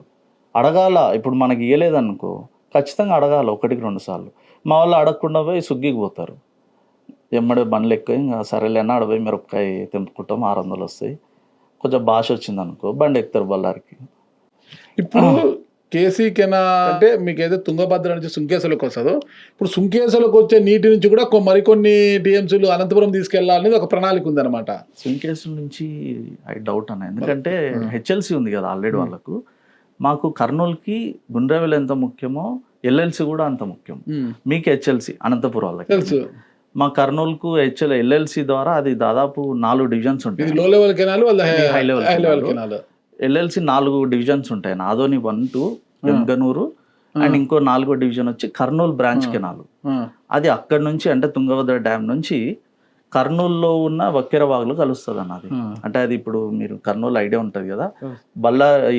అడగాల. ఇప్పుడు మనకి ఇవ్వలేదనుకో ఖచ్చితంగా అడగాలి 1-2 సార్లు. మా వాళ్ళు అడగకుండా పోయి సుగ్గికి పోతారు. ఎమ్మడే బండ్లు ఎక్కువ ఇంకా సరేలేనా అడపోయి మిరపకాయ తెంపుకుంటాం, 600 వస్తాయి. కొంచెం భాష వచ్చింది అనుకో బండి ఎక్కుతారు బళ్ళారికి. ఇప్పుడు కేసీ కెనాల్ అంటే మీకు ఏదో తుంగభద్ర నుంచి సుంకేశ్వరకు వస్తుందో, ఇప్పుడు సుంకేశ్వరకు వచ్చే నీటి నుంచి కూడా మరికొన్ని టీఎంసీలు అనంతపురం తీసుకెళ్లాలనేది ఒక ప్రణాళిక ఉందన్నమాట. సుంకేశ్వర నుంచి ఐ డౌట్ అన్న, ఎందుకంటే హెచ్ఎల్సి ఉంది కదా ఆల్రెడీ వాళ్ళకు. మాకు కర్నూలుకి గుండ్రేవులు ఎంత ముఖ్యమో ఎల్ఎల్సి కూడా అంత ముఖ్యం. మీకు హెచ్ఎల్సి అనంతపురం వాళ్ళకి తెలుసు. మా కర్నూలుకు ఎల్ఎల్సి ద్వారా అది దాదాపు 4 డివిజన్స్ ఉంటాయి. లో level canal, high level canal. LLC 4 divisions ఉంటాయి. నాదోని 1, 2, ఎంగనూరు అండ్ ఇంకో 4వ డివిజన్ వచ్చి కర్నూలు బ్రాంచ్ కెనాల్. అది అక్కడి నుంచి అంటే తుంగభద్ర డ్యామ్ నుంచి కర్నూలులో ఉన్న వక్కెరవాగులు కలుస్తుంది అన్నది. అంటే అది ఇప్పుడు మీరు కర్నూలు ఐడియా ఉంటుంది కదా,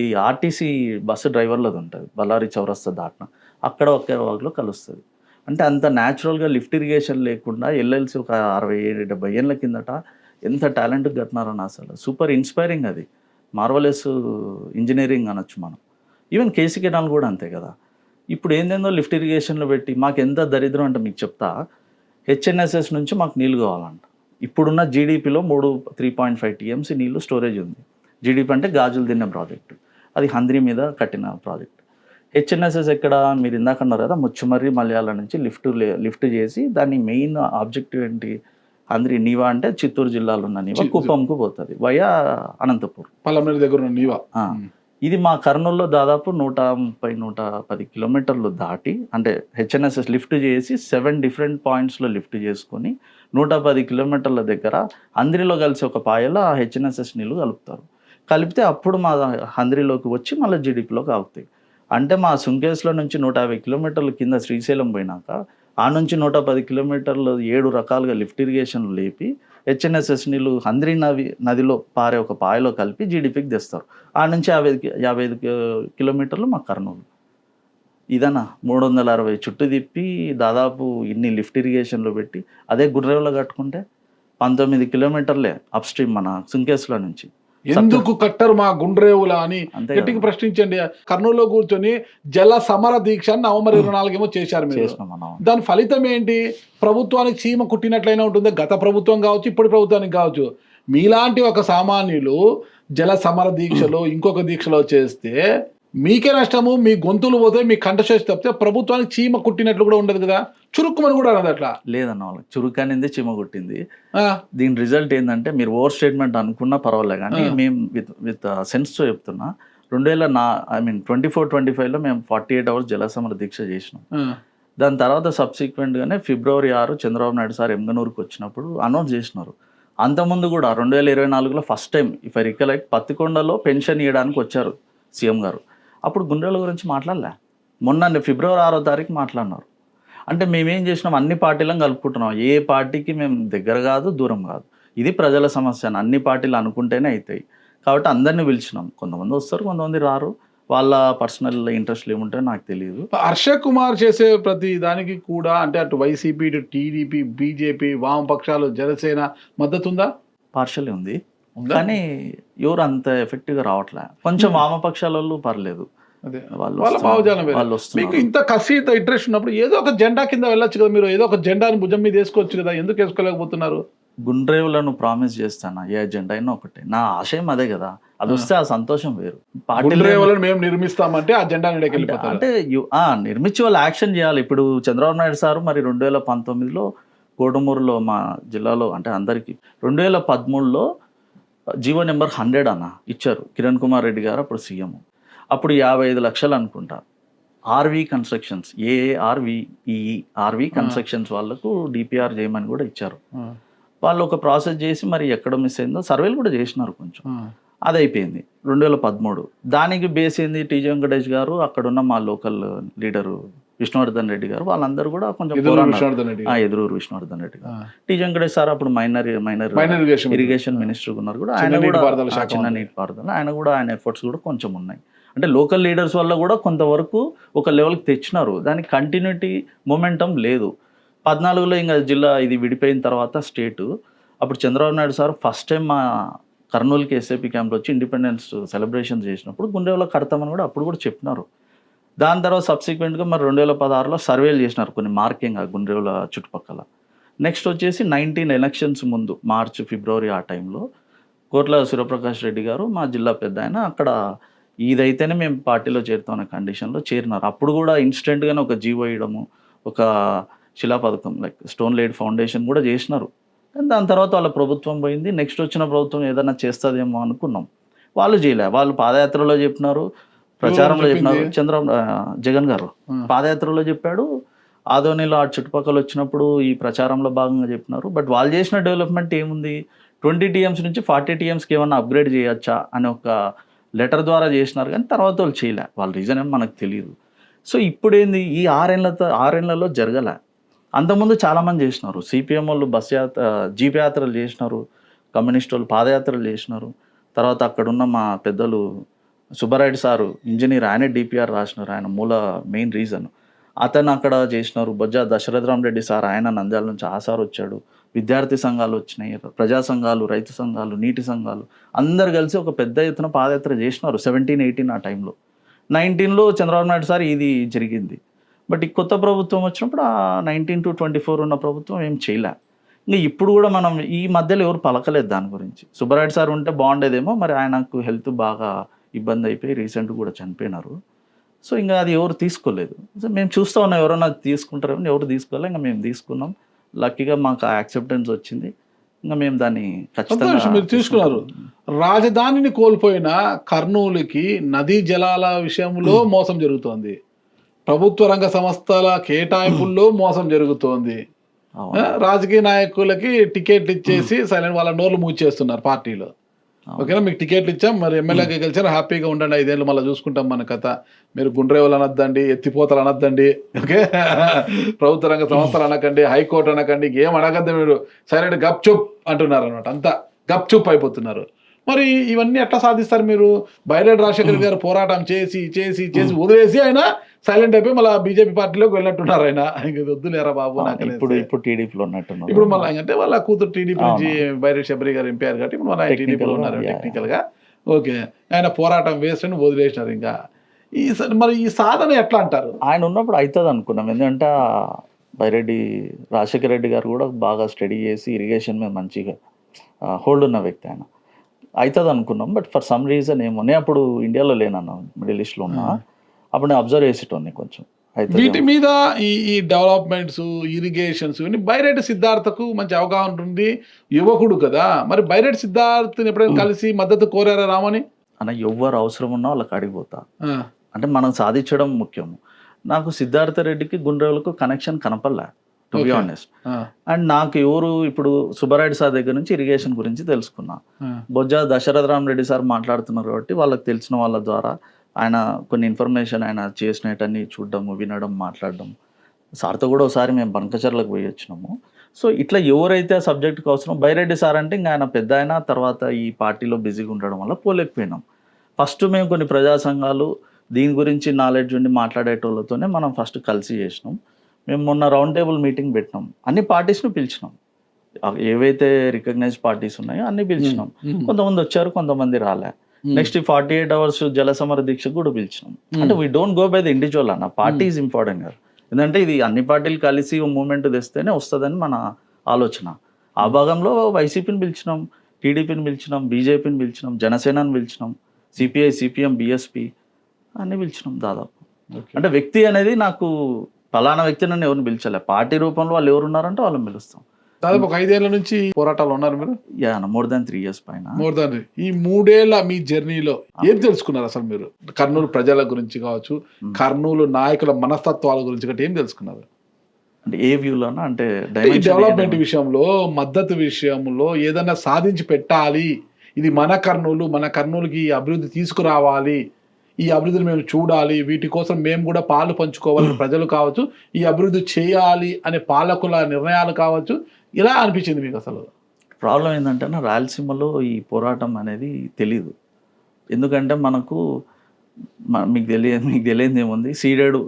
ఈ ఆర్టీసీ బస్సు డ్రైవర్లది ఉంటుంది బళ్ళారి చౌరస్తా దాటిన అక్కడ వక్కెరవాగులో కలుస్తుంది. అంటే అంత న్యాచురల్గా లిఫ్ట్ ఇరిగేషన్ లేకుండా ఎల్ఎల్సి ఒక 60-70 ఏళ్ళ కిందట ఎంత టాలెంట్ కట్టినారని అసలు సూపర్ ఇన్స్పైరింగ్. అది మార్వలెస్ ఇంజనీరింగ్ అనొచ్చు మనం. ఈవెన్ కేసీ కెనాల్ కూడా అంతే కదా. ఇప్పుడు ఏందేందో లిఫ్ట్ ఇరిగేషన్లో పెట్టి మాకు ఎంత దరిద్రం అంటే మీకు చెప్తా. హెచ్ఎన్ఎస్ఎస్ నుంచి మాకు నీళ్ళు కావాలంట. ఇప్పుడున్న జీడిపిలో 3.5 TMC నీళ్ళు స్టోరేజ్ ఉంది. జీడిపి అంటే గాజులు తినే ప్రాజెక్టు, అది హంద్రీ మీద కట్టిన ప్రాజెక్ట్. హెచ్ఎన్ఎస్ఎస్ ఎక్కడ మీరు ఇందాక అన్నారు కదా, ముచ్చుమర్రి మలయాళ నుంచి లిఫ్ట్ చేసి దాని మెయిన్ ఆబ్జెక్టివ్ ఏంటి, హంద్రీ నీవా అంటే చిత్తూరు జిల్లాలో ఉన్న నీవా కుప్పంకు పోతుంది వయా అనంతపూర్ పల్లమనేరు దగ్గర ఉన్న నీవా. ఇది మా కర్నూలులో దాదాపు 130-110 కిలోమీటర్లు దాటి అంటే హెచ్ఎన్ఎస్ఎస్ లిఫ్ట్ చేసి 7 డిఫరెంట్ పాయింట్స్లో లిఫ్ట్ చేసుకొని 110 కిలోమీటర్ల దగ్గర హంద్రీలో కలిసి ఒక పాయలో ఆ హెచ్ఎన్ఎస్ఎస్ నీళ్ళు కలుపుతారు. కలిపితే అప్పుడు మా హంద్రీలోకి వచ్చి మళ్ళీ జీడిపిలోకి ఆగుతాయి. అంటే మా సుంకేశ్లో నుంచి 150 కిలోమీటర్ల కింద శ్రీశైలం పోయినాక ఆ నుంచి 110 కిలోమీటర్లు 7 రకాలుగా లిఫ్ట్ ఇరిగేషన్లు లేపి హెచ్ఎన్ఎస్ఎస్ నీళ్ళు హంద్రీ నదిలో పారే ఒక పాయలో కలిపి జీడిపికి తెస్తారు. ఆ నుంచి 55 కిలోమీటర్లు మా కర్నూలు. ఇదన్నా 360 చుట్టూ తిప్పి దాదాపు ఇన్ని లిఫ్ట్ ఇరిగేషన్లు పెట్టి అదే గుర్రేవులో కట్టుకుంటే 19 కిలోమీటర్లే అప్ స్ట్రీమ్ మన సుంకేశ్లో నుంచి. ఎందుకు కట్టరు మా గుండ్రేవుల అని గట్టిగా ప్రశ్నించండి. కర్నూలులో కూర్చొని జల సమర దీక్ష November 24 చేశారు మీరు. దాని ఫలితం ఏంటి? ప్రభుత్వానికి చీమ కుట్టినట్లయినా ఉంటుంది, గత ప్రభుత్వం కావచ్చు ఇప్పుడు ప్రభుత్వానికి కావచ్చు. మీలాంటి ఒక సామాన్యులు జల సమర దీక్షలో ఇంకొక దీక్షలో చేస్తే మీకే నష్టము. మీ గొంతులు పోతే మీ కంఠశోష తప్పితే ప్రభుత్వానికి చీమ కుట్టినట్లు కూడా ఉండదు కదా. చురుక్కుమని కూడా అన్నది అట్లా లేదన్న, వాళ్ళకి చురుకనింది చీమ కుట్టింది. దీని రిజల్ట్ ఏంటంటే మీరు ఓవర్ స్టేట్మెంట్ అనుకున్నా పర్వాలేదు కానీ మేము విత్ సెన్స్తో చెప్తున్నా 2024-25లో మేము 48 hours జలసమర దీక్ష చేసినాం. దాని తర్వాత సబ్సిక్వెంట్గానే February 6 చంద్రబాబు నాయుడు సార్ ఎంగనూరుకి వచ్చినప్పుడు అనౌన్స్ చేసినారు. అంతకుముందు కూడా 2024లో first time if I recollect పత్తికొండలో పెన్షన్ ఇవ్వడానికి వచ్చారు సీఎం గారు. అప్పుడు గుండ్రేవుల గురించి మాట్లాడలే. మొన్న February 6 మాట్లాడినారు. అంటే మేమేం చేసినాం, అన్ని పార్టీలను కలుపుకుంటున్నాం. ఏ పార్టీకి మేము దగ్గర కాదు దూరం కాదు. ఇది ప్రజల సమస్య, అన్ని పార్టీలు అనుకుంటేనే అవుతాయి. కాబట్టి అందరినీ పిలిచినాం. కొంతమంది వస్తారు కొంతమంది రారు. వాళ్ళ పర్సనల్ ఇంట్రెస్ట్లు ఏముంటాయో నాకు తెలియదు. హర్ష కుమార్ చేసే ప్రతి దానికి కూడా అంటే అటు వైసీపీ, ఇటు టీడీపీ, బీజేపీ, వామపక్షాలు, జనసేన మద్దతు ఉందా? పార్షల్ ఉంది, ఉందా? కానీ ఎవరు అంత ఎఫెక్టివ్గా రావట్లే. కొంచెం వామపక్షాల వాళ్ళు పర్లేదు, అదే వాళ్ళు వాళ్ళ వస్తున్నారు, భావజాలం వేరే. వాళ్ళు మీకు వస్తున్నారు. ఇంత కసి, ఇంత ఇంట్రెస్ట్ ఉన్నప్పుడు ఏదో ఒక జెండా కింద వెళ్ళొచ్చు కదా, మీరు ఏదో ఒక జెండాని భుజం మీద వేసుకోవచ్చు కదా, ఎందుకు వేసుకోలేకపోతున్నారు? గుండ్రేవులను ప్రామిస్ చేస్తాను, ఏ అజెండా అయినా ఒకటే. నా ఆశయం అదే కదా, అది వస్తే ఆ సంతోషం వేరు. గుండ్రేవులను మేము నిర్మిస్తామంటే ఆ జెండా అంటే వెళ్ళిపోతారు. అంటే నిర్మించి వాళ్ళు యాక్షన్ చేయాలి. ఇప్పుడు చంద్రబాబు నాయుడు సారు మరి 2019లో కోటమూరులో మా జిల్లాలో అంటే అందరికీ 2013లో జీవో నెంబర్ 100 అన్న ఇచ్చారు. కిరణ్ కుమార్ రెడ్డి గారు అప్పుడు సీఎం. అప్పుడు 55 లక్షలు అనుకుంటా ఆర్వి కన్స్ట్రక్షన్స్, ఆర్వి కన్స్ట్రక్షన్స్ వాళ్ళకు డిపిఆర్ చేయమని కూడా ఇచ్చారు. వాళ్ళు ఒక ప్రాసెస్ చేసి మరి ఎక్కడ మిస్ అయిందో సర్వేలు కూడా చేసినారు కొంచెం, అది అయిపోయింది 2013. దానికి బేస్ ఏంది, టీజీ వెంకటేష్ గారు, అక్కడున్న మా లోకల్ లీడరు విష్ణువర్ధన్ రెడ్డి గారు, వాళ్ళందరూ కూడా కొంచెం ఎదురూరు విష్ణువర్ధన్ రెడ్డి గారు. టీజీ వెంకటేష్ సార్ అప్పుడు మైనర్ ఇరిగేషన్ మినిస్టర్ ఉన్నారు కూడా, ఆయన కూడా చిన్న నీటిపారుదల, ఆయన కూడా ఆయన ఎఫర్ట్స్ కూడా కొంచెం ఉన్నాయి. అంటే లోకల్ లీడర్స్ వల్ల కూడా కొంతవరకు ఒక లెవెల్కి తెచ్చినారు. దానికి కంటిన్యూటీ మొమెంటం లేదు. 14లో ఇంకా జిల్లా ఇది విడిపోయిన తర్వాత స్టేటు, అప్పుడు Chandrababu Naidu sir first time మా కర్నూలుకి ఎస్ఏపీ క్యాంప్లో వచ్చి ఇండిపెండెన్స్ సెలబ్రేషన్ చేసినప్పుడు గుండ్రేవులో కడతామని కూడా అప్పుడు కూడా చెప్పినారు. దాని తర్వాత సబ్సిక్వెంట్గా మరి 2016లో సర్వేలు చేసినారు కొన్ని మార్కింగ్ ఆ గుండ్రేవుల చుట్టుపక్కల. నెక్స్ట్ వచ్చేసి 19 ఎలక్షన్స్ ముందు మార్చ్, ఫిబ్రవరి ఆ టైంలో కోట్ల సూర్యప్రకాష్ రెడ్డి గారు మా జిల్లా పెద్ద ఆయన అక్కడ ఇదైతేనే మేము పార్టీలో చేరుతాం అనే కండిషన్లో చేరినారు. అప్పుడు కూడా ఇన్స్టెంట్గానే ఒక జీవో వేయడము, ఒక శిలా పథకం లైక్ స్టోన్ లేడ్ ఫౌండేషన్ కూడా చేసినారు. దాని తర్వాత వాళ్ళ ప్రభుత్వం పోయింది. నెక్స్ట్ వచ్చిన ప్రభుత్వం ఏదైనా చేస్తుందేమో అనుకున్నాం, వాళ్ళు చేయలే. వాళ్ళు పాదయాత్రలో చెప్పినారు, ప్రచారంలో చెప్పినారు. జగన్ గారు పాదయాత్రలో చెప్పాడు, ఆదోనిలో ఆ చుట్టుపక్కల వచ్చినప్పుడు ఈ ప్రచారంలో భాగంగా చెప్పినారు. బట్ వాళ్ళు చేసిన డెవలప్మెంట్ ఏముంది, 20 TMs నుంచి 40 TMsకి ఏమన్నా అప్గ్రేడ్ చేయొచ్చా అని ఒక లెటర్ ద్వారా చేసినారు, కానీ తర్వాత వాళ్ళు చేయలే. వాళ్ళ రీజన్ ఏమో మనకు తెలియదు. సో ఇప్పుడు ఏంది, ఈ 6 ఏళ్లలో జరగలే. అంతకుముందు చాలామంది చేసినారు. సిపిఎం వాళ్ళు జీప్ యాత్రలు చేసినారు, కమ్యూనిస్ట్ వాళ్ళు పాదయాత్రలు చేసినారు. తర్వాత అక్కడున్న మా పెద్దలు సుబ్బారెడ్డి సారు ఇంజనీర్, ఆయనే డిపిఆర్ రాసినారు, ఆయన మూల మెయిన్ రీజన్ అతను అక్కడ చేసినారు. బొజ్జా దశరథరామరెడ్డి సార్, ఆయన నంద్యాల నుంచి ఆ సార్ వచ్చాడు. విద్యార్థి సంఘాలు వచ్చినాయి, ప్రజా సంఘాలు, రైతు సంఘాలు, నీటి సంఘాలు అందరు కలిసి ఒక పెద్ద ఎత్తున పాదయాత్ర చేసినారు 17, 18 ఆ టైంలో. 19లో చంద్రబాబు నాయుడు సార్ ఇది జరిగింది. బట్ ఈ కొత్త ప్రభుత్వం వచ్చినప్పుడు ఆ 19 to 24 ఉన్న ప్రభుత్వం ఏం చేయలే. ఇంకా ఇప్పుడు కూడా మనం ఈ మధ్యలో ఎవరు పలకలేదు దాని గురించి. సుబ్బారెడ్డి సార్ ఉంటే బాగుండేదేమో, మరి ఆయనకు హెల్త్ బాగా ఇబ్బంది అయిపోయి రీసెంట్గా కూడా చనిపోయినారు. సో ఇంకా అది ఎవరు తీసుకోలేదు. సో మేము చూస్తూ ఉన్నాం, ఎవరైనా తీసుకుంటారేమో, ఎవరు తీసుకోవాలి. ఇంకా మేము తీసుకున్నాం, లక్కీగా మాకు ఆ యాక్సెప్టెన్స్ వచ్చింది. ఇంకా మేము దాన్ని ఖచ్చితంగా మీరు తీసుకున్నారు. రాజధానిని కోల్పోయిన కర్నూలుకి నదీ జలాల విషయంలో మోసం జరుగుతోంది, ప్రభుత్వ రంగ సంస్థల కేటాయింపుల్లో మోసం జరుగుతోంది, రాజకీయ నాయకులకి టికెట్లు ఇచ్చేసి సైలెంట్ వాళ్ళ నోర్లు మూచేస్తున్నారు పార్టీలో. ఓకేనా, మీకు టికెట్లు ఇచ్చాం, మరి ఎమ్మెల్యేగా గెలిచారు, హ్యాపీగా ఉండండి, 5 ఏళ్ళు మళ్ళీ చూసుకుంటాం మన కథ. మీరు గుండ్రేవులు అనొద్దండి, ఎత్తిపోతలు అనొద్దండి, ఓకే, ప్రభుత్వ రంగ సంస్థలు అనకండి, హైకోర్టు అనకండి, ఏం అడగద్దు, మీరు సైలెంట్ గప్ చుప్ అంటున్నారు అనమాట. అంతా గప్ చుప్ అయిపోతున్నారు. మరి ఇవన్నీ ఎట్లా సాధిస్తారు మీరు? బైరెడ్డి రాజశేఖర్ గారు పోరాటం చేసి చేసి చేసి వదిలేసి ఆయన సైలెంట్ అయిపోయి మళ్ళీ బీజేపీ పార్టీలోకి వెళ్ళినట్టున్నారు. ఆయన ఇంక వద్దులేరా బాబు, ఇప్పుడు టీడీపీలో ఉన్నట్టున్నారు. ఇప్పుడు మళ్ళీ అంటే వాళ్ళ కూతురు టీడీపీ నుంచి బైరెడ్డి శబరి గారు ఎంపీ కాబట్టి ఇప్పుడు మళ్ళీ టీడీపీలో ఉన్నారు టెక్నికల్ గా. ఓకే, ఆయన పోరాటం వేస్ట్ అని వదిలేసినారు. ఇంకా మరి ఈ సాధన ఎట్లా అంటారు? ఆయన ఉన్నప్పుడు అవుతుంది అనుకున్నాం, ఎందుకంటే బైరెడ్డి రాజశేఖర రెడ్డి గారు కూడా బాగా స్టడీ చేసి ఇరిగేషన్ మీద మంచిగా హోల్డ్ ఉన్న వ్యక్తి, ఆయన అవుతుంది అనుకున్నాం. బట్ ఫర్ సమ్ రీజన్ ఏమో, నేను అప్పుడు ఇండియాలో లేనన్నా, మిడిల్ ఈస్ట్లో ఉన్నా, అప్పుడు నేను అబ్జర్వ్ చేసేటోని కొంచెం. వీటి మీద ఈ డెవలప్మెంట్స్, ఇరిగేషన్స్ బైరెడ్డి సిద్ధార్థకు మంచి అవగాహన ఉంటుంది, యువకుడు కదా. మరి బైరెడ్డి సిద్ధార్థని ఎప్పుడైనా కలిసి మద్దతు కోరారా రామని? అన్న ఎవరు అవసరం ఉన్నా వాళ్ళకి అడిగిపోతా, అంటే మనం సాధించడం ముఖ్యం. నాకు సిద్ధార్థ రెడ్డికి గుండ్రేవులకు కనెక్షన్ కనపడలే, టు బి ఆనెస్ట్. అండ్ నాకు ఎవరు ఇప్పుడు సుబ్బారెడ్డి సార్ దగ్గర నుంచి ఇరిగేషన్ గురించి తెలుసుకున్నా, బొజ్జా దశరథరామరెడ్డి సార్ మాట్లాడుతున్నారు కాబట్టి వాళ్ళకి తెలిసిన వాళ్ళ ద్వారా ఆయన కొన్ని ఇన్ఫర్మేషన్ ఆయన చేసినట్టన్నీ చూడడము, వినడం, మాట్లాడడం. సార్తో కూడా ఒకసారి మేము బనకచర్లకు పోయి వచ్చినాము. సో ఇట్లా ఎవరైతే ఆ సబ్జెక్ట్కి అవసరం, బైరెడ్డి సార్ అంటే ఇంకా ఆయన పెద్ద ఆయన, తర్వాత ఈ పార్టీలో బిజీగా ఉండడం వల్ల పోలేకపోయినాం. ఫస్ట్ మేము కొన్ని ప్రజా సంఘాలు, దీని గురించి నాలెడ్జ్ ఉండి మాట్లాడేటోళ్ళతోనే మనం ఫస్ట్ కలిసి చేసినాం. మేము మొన్న రౌండ్ టేబుల్ మీటింగ్ పెట్టినాం, అన్ని పార్టీస్ను పిలిచినాం, ఏవైతే రికగ్నైజ్ పార్టీస్ ఉన్నాయో అన్ని పిలిచినాం. కొంతమంది వచ్చారు, కొంతమంది రాలే. నెక్స్ట్ 48 hours జలసమర దీక్షకు కూడా పిలిచినాం. అంటే we don't go by the individual అన్న, పార్టీ ఈజ్ ఇంపార్టెంట్ కదా. ఎందుకంటే ఇది అన్ని పార్టీలు కలిసి మూమెంట్ తెస్తేనే వస్తుందని మన ఆలోచన. ఆ భాగంలో వైసీపీని పిలిచినాం, టీడీపీని పిలిచినాం, బీజేపీని పిలిచినాం, జనసేనని పిలిచినాం, సిపిఐ, సిపిఎం, బిఎస్పి అన్ని పిలిచినాం దాదాపు. అంటే వ్యక్తి అనేది నాకు ఫలానా వ్యక్తి నన్ను ఎవరిని పిలిచలే, పార్టీ రూపంలో వాళ్ళు ఎవరు ఉన్నారంటే వాళ్ళని పిలుస్తాం. దాదాపు ఒక 5 ఏళ్ల నుంచి పోరాటాలు ఉన్నారు మీరు. మోర్ దాన్ 3 years పైన. More than. ఈ 3 ఏళ్ల మీ జర్నీలో ఏం తెలుసుకున్నారు అసలు మీరు? కర్నూలు ప్రజల గురించి కావచ్చు, కర్నూలు నాయకుల మనస్తత్వాల గురించి గట్టి ఏం తెలుసుకున్నారు? అంటే ఏ వ్యూలోనా, అంటే డెవలప్మెంట్ విషయంలో, మద్దతు విషయంలో ఏదైనా సాధించి పెట్టాలి, ఇది మన కర్నూలుకి ఈ అభివృద్ధి తీసుకురావాలి, ఈ అభివృద్ధిని మేము చూడాలి, వీటి కోసం మేము కూడా పాలు పంచుకోవాలి, ప్రజలు కావచ్చు, ఈ అభివృద్ధి చేయాలి అనే పాలకుల నిర్ణయాలు కావచ్చు, ఇలా అనిపించింది మీకు? అసలు ప్రాబ్లం ఏంటంటే రాయలసీమలో ఈ పోరాటం అనేది తెలీదు. ఎందుకంటే మనకు మీకు తెలియదు ఏముంది, సీడెడ్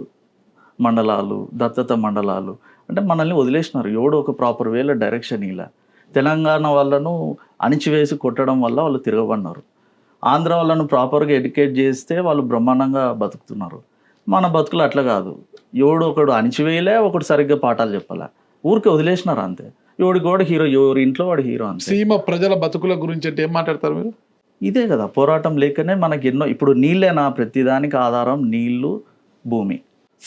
మండలాలు, దత్తత మండలాలు అంటే మనల్ని వదిలేసినారు. ఎవడో ఒక ప్రాపర్ వేలో డైరెక్షన్ ఇలా. తెలంగాణ వాళ్ళను అణిచివేసి కొట్టడం వల్ల వాళ్ళు తిరగబడినారు. ఆంధ్ర వాళ్ళను ప్రాపర్గా ఎడ్యుకేట్ చేస్తే వాళ్ళు బ్రహ్మాండంగా బతుకుతున్నారు. మన బతుకులు అట్లా కాదు. ఎవడు ఒకడు అణిచివేయలే, ఒకడు సరిగ్గా పాఠాలు చెప్పలే, ఊరికే వదిలేసినారు అంతే. ఎవడికి వాడు హీరో, ఎవరి ఇంట్లో వాడు హీరో అంతే. సీమ ప్రజల బతుకుల గురించి అంటే ఏం మాట్లాడతారు మీరు? ఇదే కదా పోరాటం లేకనే మనకి ఎన్నో. ఇప్పుడు నీళ్ళేనా ప్రతిదానికి ఆధారం? నీళ్లు, భూమి.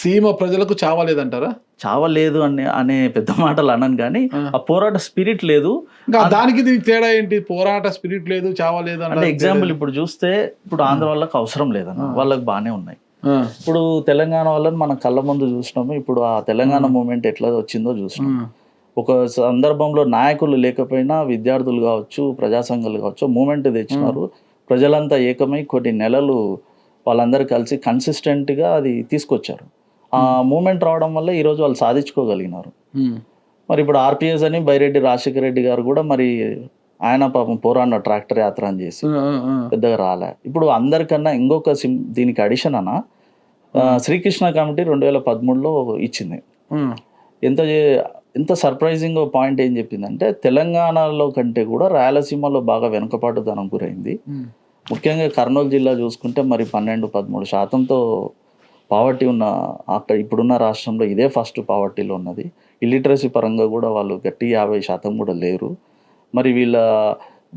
సీమ ప్రజలకు చావలేదంటారా? చావలేదు అనే పెద్ద మాటలు అనను, కానీ ఆ పోరాట స్పిరిట్ లేదు. దానికి దీనికి తేడా ఏంటి? పోరాట స్పిరిట్ లేదు, చావలేదు అంటే ఎగ్జాంపుల్ ఇప్పుడు చూస్తే, ఇప్పుడు ఆంధ్ర వాళ్ళకి అవసరం లేదన్న, వాళ్ళకి బాగానే ఉన్నాయి. ఇప్పుడు తెలంగాణ వాళ్ళని మనం కళ్ళ ముందు చూసినాము. ఇప్పుడు ఆ తెలంగాణ మూమెంట్ ఎట్లా వచ్చిందో చూసినాం. ఒక సందర్భంలో నాయకులు లేకపోయినా విద్యార్థులు కావచ్చు, ప్రజా సంఘాలు కావచ్చు, మూమెంట్ తెచ్చినారు. ప్రజలంతా ఏకమై కొన్ని నెలలు వాళ్ళందరూ కలిసి కన్సిస్టెంట్గా అది తీసుకొచ్చారు. ఆ మూమెంట్ రావడం వల్ల ఈరోజు వాళ్ళు సాధించుకోగలిగినారు. మరి ఇప్పుడు ఆర్పిఎస్ అని బైరెడ్డి రాజశేఖర రెడ్డి గారు కూడా, మరి ఆయన పాపం పోరాడిన ట్రాక్టర్ యాత్ర అని చేసి పెద్దగా రాలే. ఇప్పుడు అందరికన్నా ఇంకొక దీనికి అడిషన్ అన్న, శ్రీకృష్ణ కమిటీ 2013లో ఇచ్చింది. ఎంత సర్ప్రైజింగ్ పాయింట్ ఏం చెప్పిందంటే, తెలంగాణలో కంటే కూడా రాయలసీమలో బాగా వెనుకబాటుతనం గురైంది. ముఖ్యంగా కర్నూలు జిల్లా చూసుకుంటే మరి 12-13% పావర్టీ ఉన్న, అక్కడ ఇప్పుడున్న రాష్ట్రంలో ఇదే ఫస్ట్ పావర్టీలో ఉన్నది. ఇల్లిటరసీ పరంగా కూడా వాళ్ళు గట్టి 50% కూడా లేరు. మరి వీళ్ళ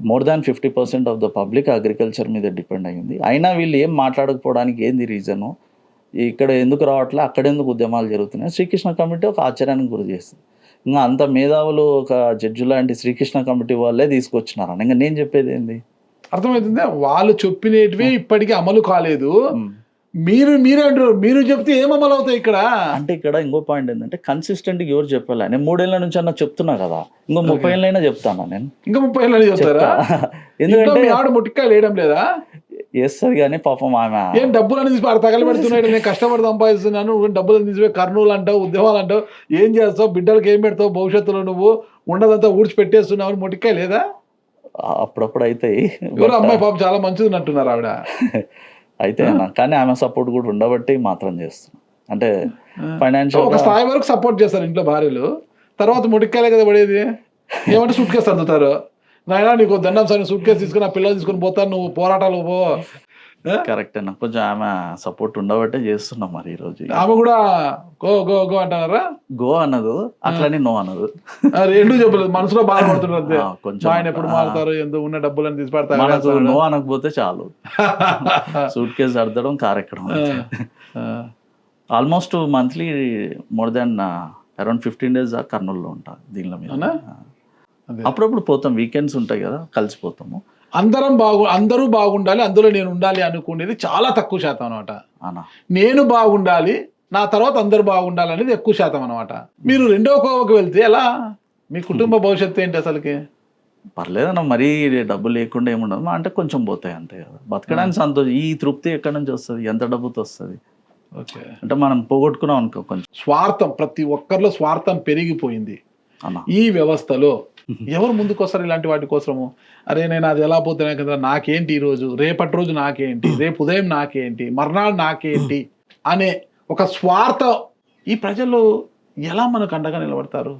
more than 50% of the public agriculture మీద డిపెండ్ అయ్యింది. అయినా వీళ్ళు ఏం మాట్లాడకపోవడానికి ఏంది రీజను? ఇక్కడ ఎందుకు రావట్లే, అక్కడ ఎందుకు ఉద్యమాలు జరుగుతున్నాయి? శ్రీకృష్ణ కమిటీ ఒక ఆశ్చర్యానికి గురి చేస్తుంది. ఇంకా అంత మేధావులు, ఒక జడ్జి లాంటి శ్రీకృష్ణ కమిటీ వాళ్ళే తీసుకొచ్చినారని ఇంకా నేను చెప్పేది ఏంది? అర్థమవుతుంది. వాళ్ళు చెప్పినవి ఇప్పటికీ అమలు కాలేదు. మీరే అంటారు, మీరు చెప్తే ఏం అమలు అవుతాయి ఇక్కడ? అంటే ఇక్కడ ఇంకో పాయింట్ ఏంటంటే, కన్సిస్టెంట్గా ఎవరు చెప్పాలి? నేను 3 ఏళ్ల నుంచి అన్న చెప్తున్నా కదా, ఇంకో 30 ఏళ్ళైనా చెప్తాను నేను. ఇంకా 30 ఏళ్ళని చెప్తారా? ఎందుకంటే ఆవిడ ముట్టికాయలు వేయడం లేదా? వేస్తుంది కానీ పాపం ఆమె ఏం డబ్బులని తీసి తగలబెడుతున్నాడు. నేను కష్టపడి సంపాదిస్తున్నాను, డబ్బులను తీసిపోయి కర్నూలు అంటావు, ఉద్యమాలు అంటావు, ఏం చేస్తావు, బిడ్డలకి ఏం పెడతావు, భవిష్యత్తులో నువ్వు ఉండదంతా ఊడ్చిపెట్టేస్తున్నావు అని ముట్టికాయ లేదా? అప్పుడప్పుడు అవుతాయి. ఎవరు అమ్మాయి పాపం చాలా మంచిది అంటున్నారు ఆవిడ. అయితే కానీ ఆమె సపోర్ట్ కూడా ఉండబట్టి మాత్రం చేస్తున్నాం. అంటే ఫైనాన్షియల్ ఒక స్థాయి వరకు సపోర్ట్ చేస్తారు ఇంట్లో భార్యలు, తర్వాత ముట్టికాయలే కదా పడేది. ఏమంటే సూట్ కేసు సర్దుతారు, నాయన నీకు దండం సార్ సూట్ కేసు తీసుకుని ఆ పిల్లలు తీసుకుని పోతాను, నువ్వు పోరాటాలు పో. కరెక్ట్ అన్న, కొంచెం ఆమె సపోర్ట్ ఉండబట్టే చేస్తున్నాం. మరి ఈ రోజు ఆమె కూడా గో గో గో అంటున్నారా? గో అన్నదు, అట్లని నో అన్నదు, రెండు చెప్పలేదు, మనసులో బాధపడుతున్నారు అంతే. కొంచెం ఆయన ఎప్పుడు మారుతారు, ఎందుకు ఉన్న డబ్బులను తీసి పడతారు. నో అనకపోతే చాలు, సూట్ కేసు సర్దడం కార్యక్రమం. Almost monthly more than around 15 days కర్నూలులో ఉంటా దీనిలో మీద. అప్పుడప్పుడు పోతాం, వీకెండ్స్ ఉంటాయి కదా, కలిసిపోతాము. అందరూ బాగుండాలి, అందులో నేను ఉండాలి అనుకునేది చాలా తక్కువ శాతం అనమాట. అన్నా నేను బాగుండాలి, నా తర్వాత అందరూ బాగుండాలి అనేది ఎక్కువ శాతం అనమాట. మీరు రెండో కోవకు వెళ్తే ఎలా? మీ కుటుంబ భవిష్యత్తు ఏంటి అసలుకి? పర్లేదన్న, మరీ డబ్బు లేకుండా ఏముండదు, అంటే కొంచెం పోతాయి అంతే కదా. బతకడానికి సంతోషం. ఈ తృప్తి ఎక్కడి నుంచి వస్తుంది? ఎంత డబ్బుతో వస్తుంది? ఓకే, అంటే మనం పోగొట్టుకున్నాం అనుకో కొంచెం. స్వార్థం, ప్రతి ఒక్కరిలో స్వార్థం పెరిగిపోయింది. అన్న ఈ వ్యవస్థలో ఎవరు ముందుకు వస్తారు ఇలాంటి వాటి కోసము? అరే నేను అది ఎలా పోతున్నా కదా, నాకేంటి ఈ రోజు, రేపటి రోజు నాకేంటి, రేపు ఉదయం నాకేంటి, మర్నాడు నాకేంటి అనే ఒక స్వార్థ ఈ ప్రజల్లో ఎలా మనకు అండగా నిలబడతారు?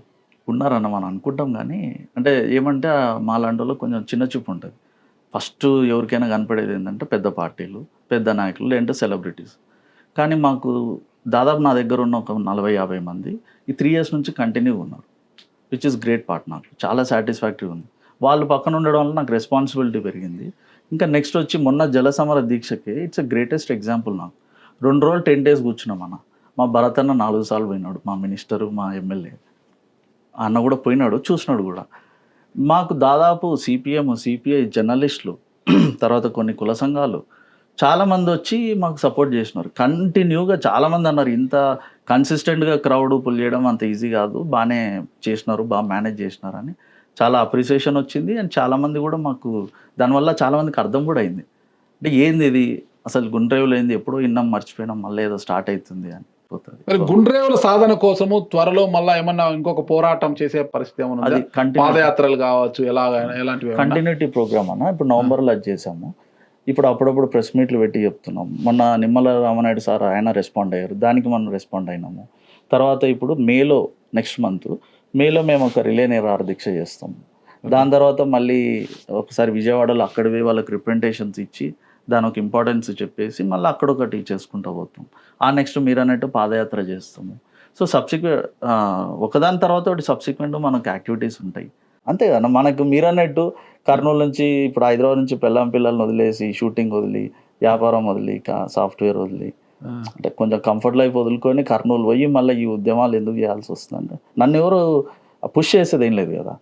ఉన్నారన్న మనం అనుకుంటాం, కానీ అంటే ఏమంటే మా లాంటి వాళ్ళు కొంచెం చిన్న చూపు ఉంటుంది. ఫస్ట్ ఎవరికైనా కనపడేది ఏంటంటే పెద్ద పార్టీలు, పెద్ద నాయకులు, లేదంటే సెలబ్రిటీస్. కానీ మాకు దాదాపు నా దగ్గర ఉన్న ఒక 40-50 మంది ఈ 3 years నుంచి కంటిన్యూ ఉన్నారు, విచ్ ఇస్ గ్రేట్ పార్ట్. నాకు చాలా సాటిస్ఫాక్టరీ ఉంది. వాళ్ళు పక్కన ఉండడం వల్ల నాకు రెస్పాన్సిబిలిటీ పెరిగింది. ఇంకా నెక్స్ట్ వచ్చి మొన్న జలసమర దీక్షకి ఇట్స్ ఎ గ్రేటెస్ట్ ఎగ్జాంపుల్. నాకు 2 రోజులు 10 days కూర్చున్నాం అన్న. మా భరత్ అన్న 4 సార్లు పోయినాడు, మా మినిస్టరు, మా ఎమ్మెల్యే అన్న కూడా పోయినాడు, చూసినాడు కూడా. మాకు దాదాపు సిపిఎం, సిపిఐ, జర్నలిస్టులు, తర్వాత కొన్ని కుల సంఘాలు చాలామంది వచ్చి మాకు సపోర్ట్ చేసినారు కంటిన్యూగా. చాలామంది అన్నారు ఇంత కన్సిస్టెంట్గా క్రౌడ్ పుల్ చేయడం అంత ఈజీ కాదు, బాగానే చేసినారు, బాగా మేనేజ్ చేసినారు అని చాలా అప్రిసియేషన్ వచ్చింది. అండ్ చాలామంది కూడా మాకు దానివల్ల చాలామందికి అర్థం కూడా అయింది, అంటే ఏంది ఇది అసలు గుండ్రేవులు ఏంది, ఎప్పుడో విన్నాం మర్చిపోయినాం, మళ్ళీ ఏదో స్టార్ట్ అవుతుంది అని పోతుంది. మరి గుండ్రేవుల సాధన కోసము త్వరలో మళ్ళీ ఏమన్నా ఇంకొక పోరాటం చేసే పరిస్థితి ఏమన్నా అది ఉందా? పాదయాత్రలు కావచ్చు, ఎలాంటివి కంటిన్యూటీ ప్రోగ్రామ్ అన్న. ఇప్పుడు నవంబర్లో అది చేసాము. ఇప్పుడు అప్పుడప్పుడు ప్రెస్ మీట్లు పెట్టి చెప్తున్నాం. మొన్న నిమ్మల రామనాయుడు సార్ ఆయన రెస్పాండ్ అయ్యారు, దానికి మనం రెస్పాండ్ అయినాము. తర్వాత ఇప్పుడు మేలో, నెక్స్ట్ మంత్ మేలో మేము ఒక రిలే నిరాహార దీక్ష చేస్తాం. దాని తర్వాత మళ్ళీ ఒకసారి విజయవాడలో అక్కడివి వాళ్ళకి రిప్రజెంటేషన్స్ ఇచ్చి దాని ఒక ఇంపార్టెన్స్ చెప్పేసి మళ్ళీ అక్కడొకటి చేసుకుంటూ పోతాం. ఆ నెక్స్ట్ మీరు అన్నట్టు పాదయాత్ర చేస్తాము. సో సబ్సిక్వెంట్ ఒకదాని తర్వాత ఒకటి సబ్సిక్వెంట్ మనకు యాక్టివిటీస్ ఉంటాయి. అంతే కదా, మనకు మీరు అన్నట్టు కర్నూలు నుంచి ఇప్పుడు హైదరాబాద్ నుంచి పిల్లల్ని వదిలేసి, షూటింగ్ వదిలి, వ్యాపారం వదిలి, సాఫ్ట్వేర్ వదిలి, అంటే కొంచెం కంఫర్ట్ లైఫ్ వదులుకొని కర్నూలు పోయి మళ్ళీ ఈ ఉద్యమాలు ఎందుకు చేయాల్సి వస్తుందంటే నన్ను ఎవరు పుష్ చేసేది ఏం లేదు కదా.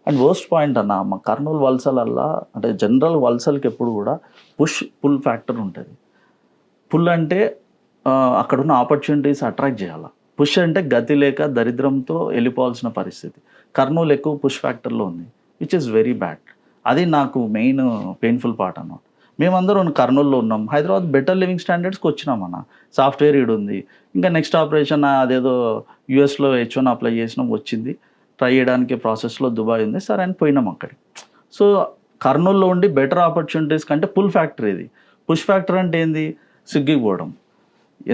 అండ్ వర్స్ట్ పాయింట్ అన్న, మా కర్నూలు వలసలల్లా అంటే జనరల్ వలసలకి ఎప్పుడు కూడా పుల్ ఫ్యాక్టర్ ఉంటుంది. పుల్ అంటే అక్కడున్న ఆపర్చునిటీస్ అట్రాక్ట్ చేయాలి, పుష్ అంటే గతి లేక దరిద్రంతో వెళ్ళిపోవాల్సిన పరిస్థితి. కర్నూలు ఎక్కువ పుష్ ఫ్యాక్టర్లో ఉంది, విచ్ ఇస్ వెరీ బ్యాడ్. అది నాకు మెయిన్ పెయిన్ఫుల్ పార్ట్ అన్నమాట. మేమందరం కర్నూలులో ఉన్నాం, హైదరాబాద్ బెటర్ లివింగ్ స్టాండర్డ్స్కి వచ్చినామన్న. సాఫ్ట్వేర్ ఈడు ఉంది, ఇంకా నెక్స్ట్ ఆపరేషన్ అదేదో యూఎస్లో H1 అప్లై చేసినాం, వచ్చింది, ట్రై చేయడానికి ప్రాసెస్లో దుబాయ్ ఉంది, సరే అని పోయినాం అక్కడికి. సో కర్నూలులో ఉండి బెటర్ ఆపర్చునిటీస్ కంటే పుల్ ఫ్యాక్టర్ ఇది. పుష్ ఫ్యాక్టర్ అంటే ఏంది, స్విగ్గీకి పోవడం.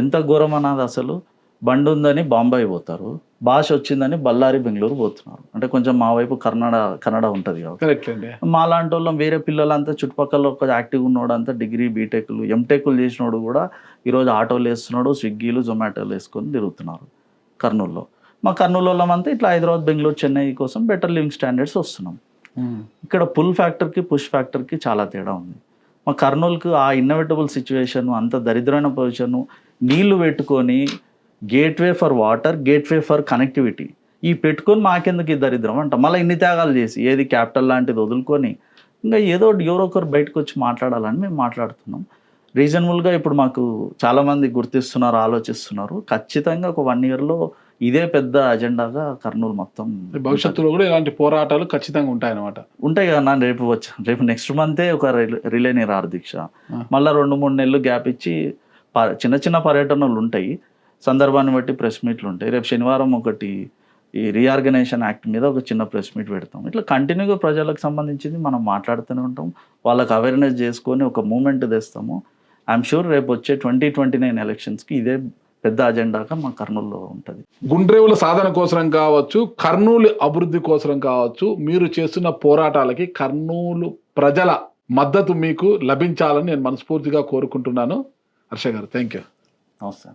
ఎంత ఘోరం అన్నది అసలు. బండి ఉందని బాంబాయి పోతారు, భాష వచ్చిందని బళ్ళారి, బెంగళూరు పోతున్నారు. అంటే కొంచెం మా వైపు కన్నడ ఉంటుంది కాబట్టి. మా లాంటి వాళ్ళం వేరే పిల్లలంతా చుట్టుపక్కల ఒక యాక్టివ్ ఉన్నోడు అంతా డిగ్రీ, బీటెక్లు, ఎంటెక్లు చేసినోడు కూడా ఈరోజు ఆటోలు వేస్తున్నాడు, స్విగ్గీలు, జొమాటోలు వేసుకొని తిరుగుతున్నారు కర్నూలులో. మా కర్నూలు వాళ్ళమంతా ఇట్లా హైదరాబాద్, బెంగళూరు, చెన్నై కోసం బెటర్ లివింగ్ స్టాండర్డ్స్ వస్తున్నాం. ఇక్కడ పుల్ ఫ్యాక్టర్కి పుష్ ఫ్యాక్టర్కి చాలా తేడా ఉంది. మా కర్నూలుకు ఆ ఇన్నోవేటబుల్ సిచ్యువేషన్, అంత దరిద్రమైన పొజిషను, నీళ్లు పెట్టుకొని gateway for water, gateway for connectivity ఈ పెట్టుకొని మాకెందుకు ఈ దరిద్రం అంట. మళ్ళీ ఇన్ని త్యాగాలు చేసి ఏది క్యాపిటల్ లాంటిది వదులుకొని ఇంకా ఏదో ఎవరో ఒకరు బయటకు వచ్చి మాట్లాడాలని మేము మాట్లాడుతున్నాం. రీజనబుల్గా ఇప్పుడు మాకు చాలామంది గుర్తిస్తున్నారు, ఆలోచిస్తున్నారు. ఖచ్చితంగా ఒక 1 yearలో ఇదే పెద్ద అజెండాగా కర్నూలు మొత్తం భవిష్యత్తులో కూడా ఇలాంటి పోరాటాలు ఖచ్చితంగా ఉంటాయన్నమాట. ఉంటాయి కదా. రేపు నెక్స్ట్ మంతే ఒక రిలే నిరాహార దీక్ష, మళ్ళీ 2-3 నెలలు గ్యాప్ ఇచ్చి చిన్న చిన్న పర్యటనలు ఉంటాయి, సందర్భాన్ని బట్టి ప్రెస్ మీట్లు ఉంటాయి. రేపు శనివారం ఒకటి ఈ రీఆర్గనైజేషన్ యాక్ట్ మీద ఒక చిన్న ప్రెస్ మీట్ పెడతాం. ఇట్లా కంటిన్యూగా ప్రజలకు సంబంధించింది మనం మాట్లాడుతూనే ఉంటాం, వాళ్ళకి అవేర్నెస్ చేసుకొని ఒక మూమెంట్ తెస్తాము. ఐఎమ్ షూర్ రేపు వచ్చే 2029 ఎలక్షన్స్కి ఇదే పెద్ద అజెండాగా మా కర్నూలులో ఉంటుంది. గుండ్రేవుల సాధన కోసం కావచ్చు, కర్నూలు అభివృద్ధి కోసం కావచ్చు, మీరు చేస్తున్న పోరాటాలకి కర్నూలు ప్రజల మద్దతు మీకు లభించాలని నేను మనస్ఫూర్తిగా కోరుకుంటున్నాను. హర్ష గారు, థ్యాంక్ యూ. నమస్తే.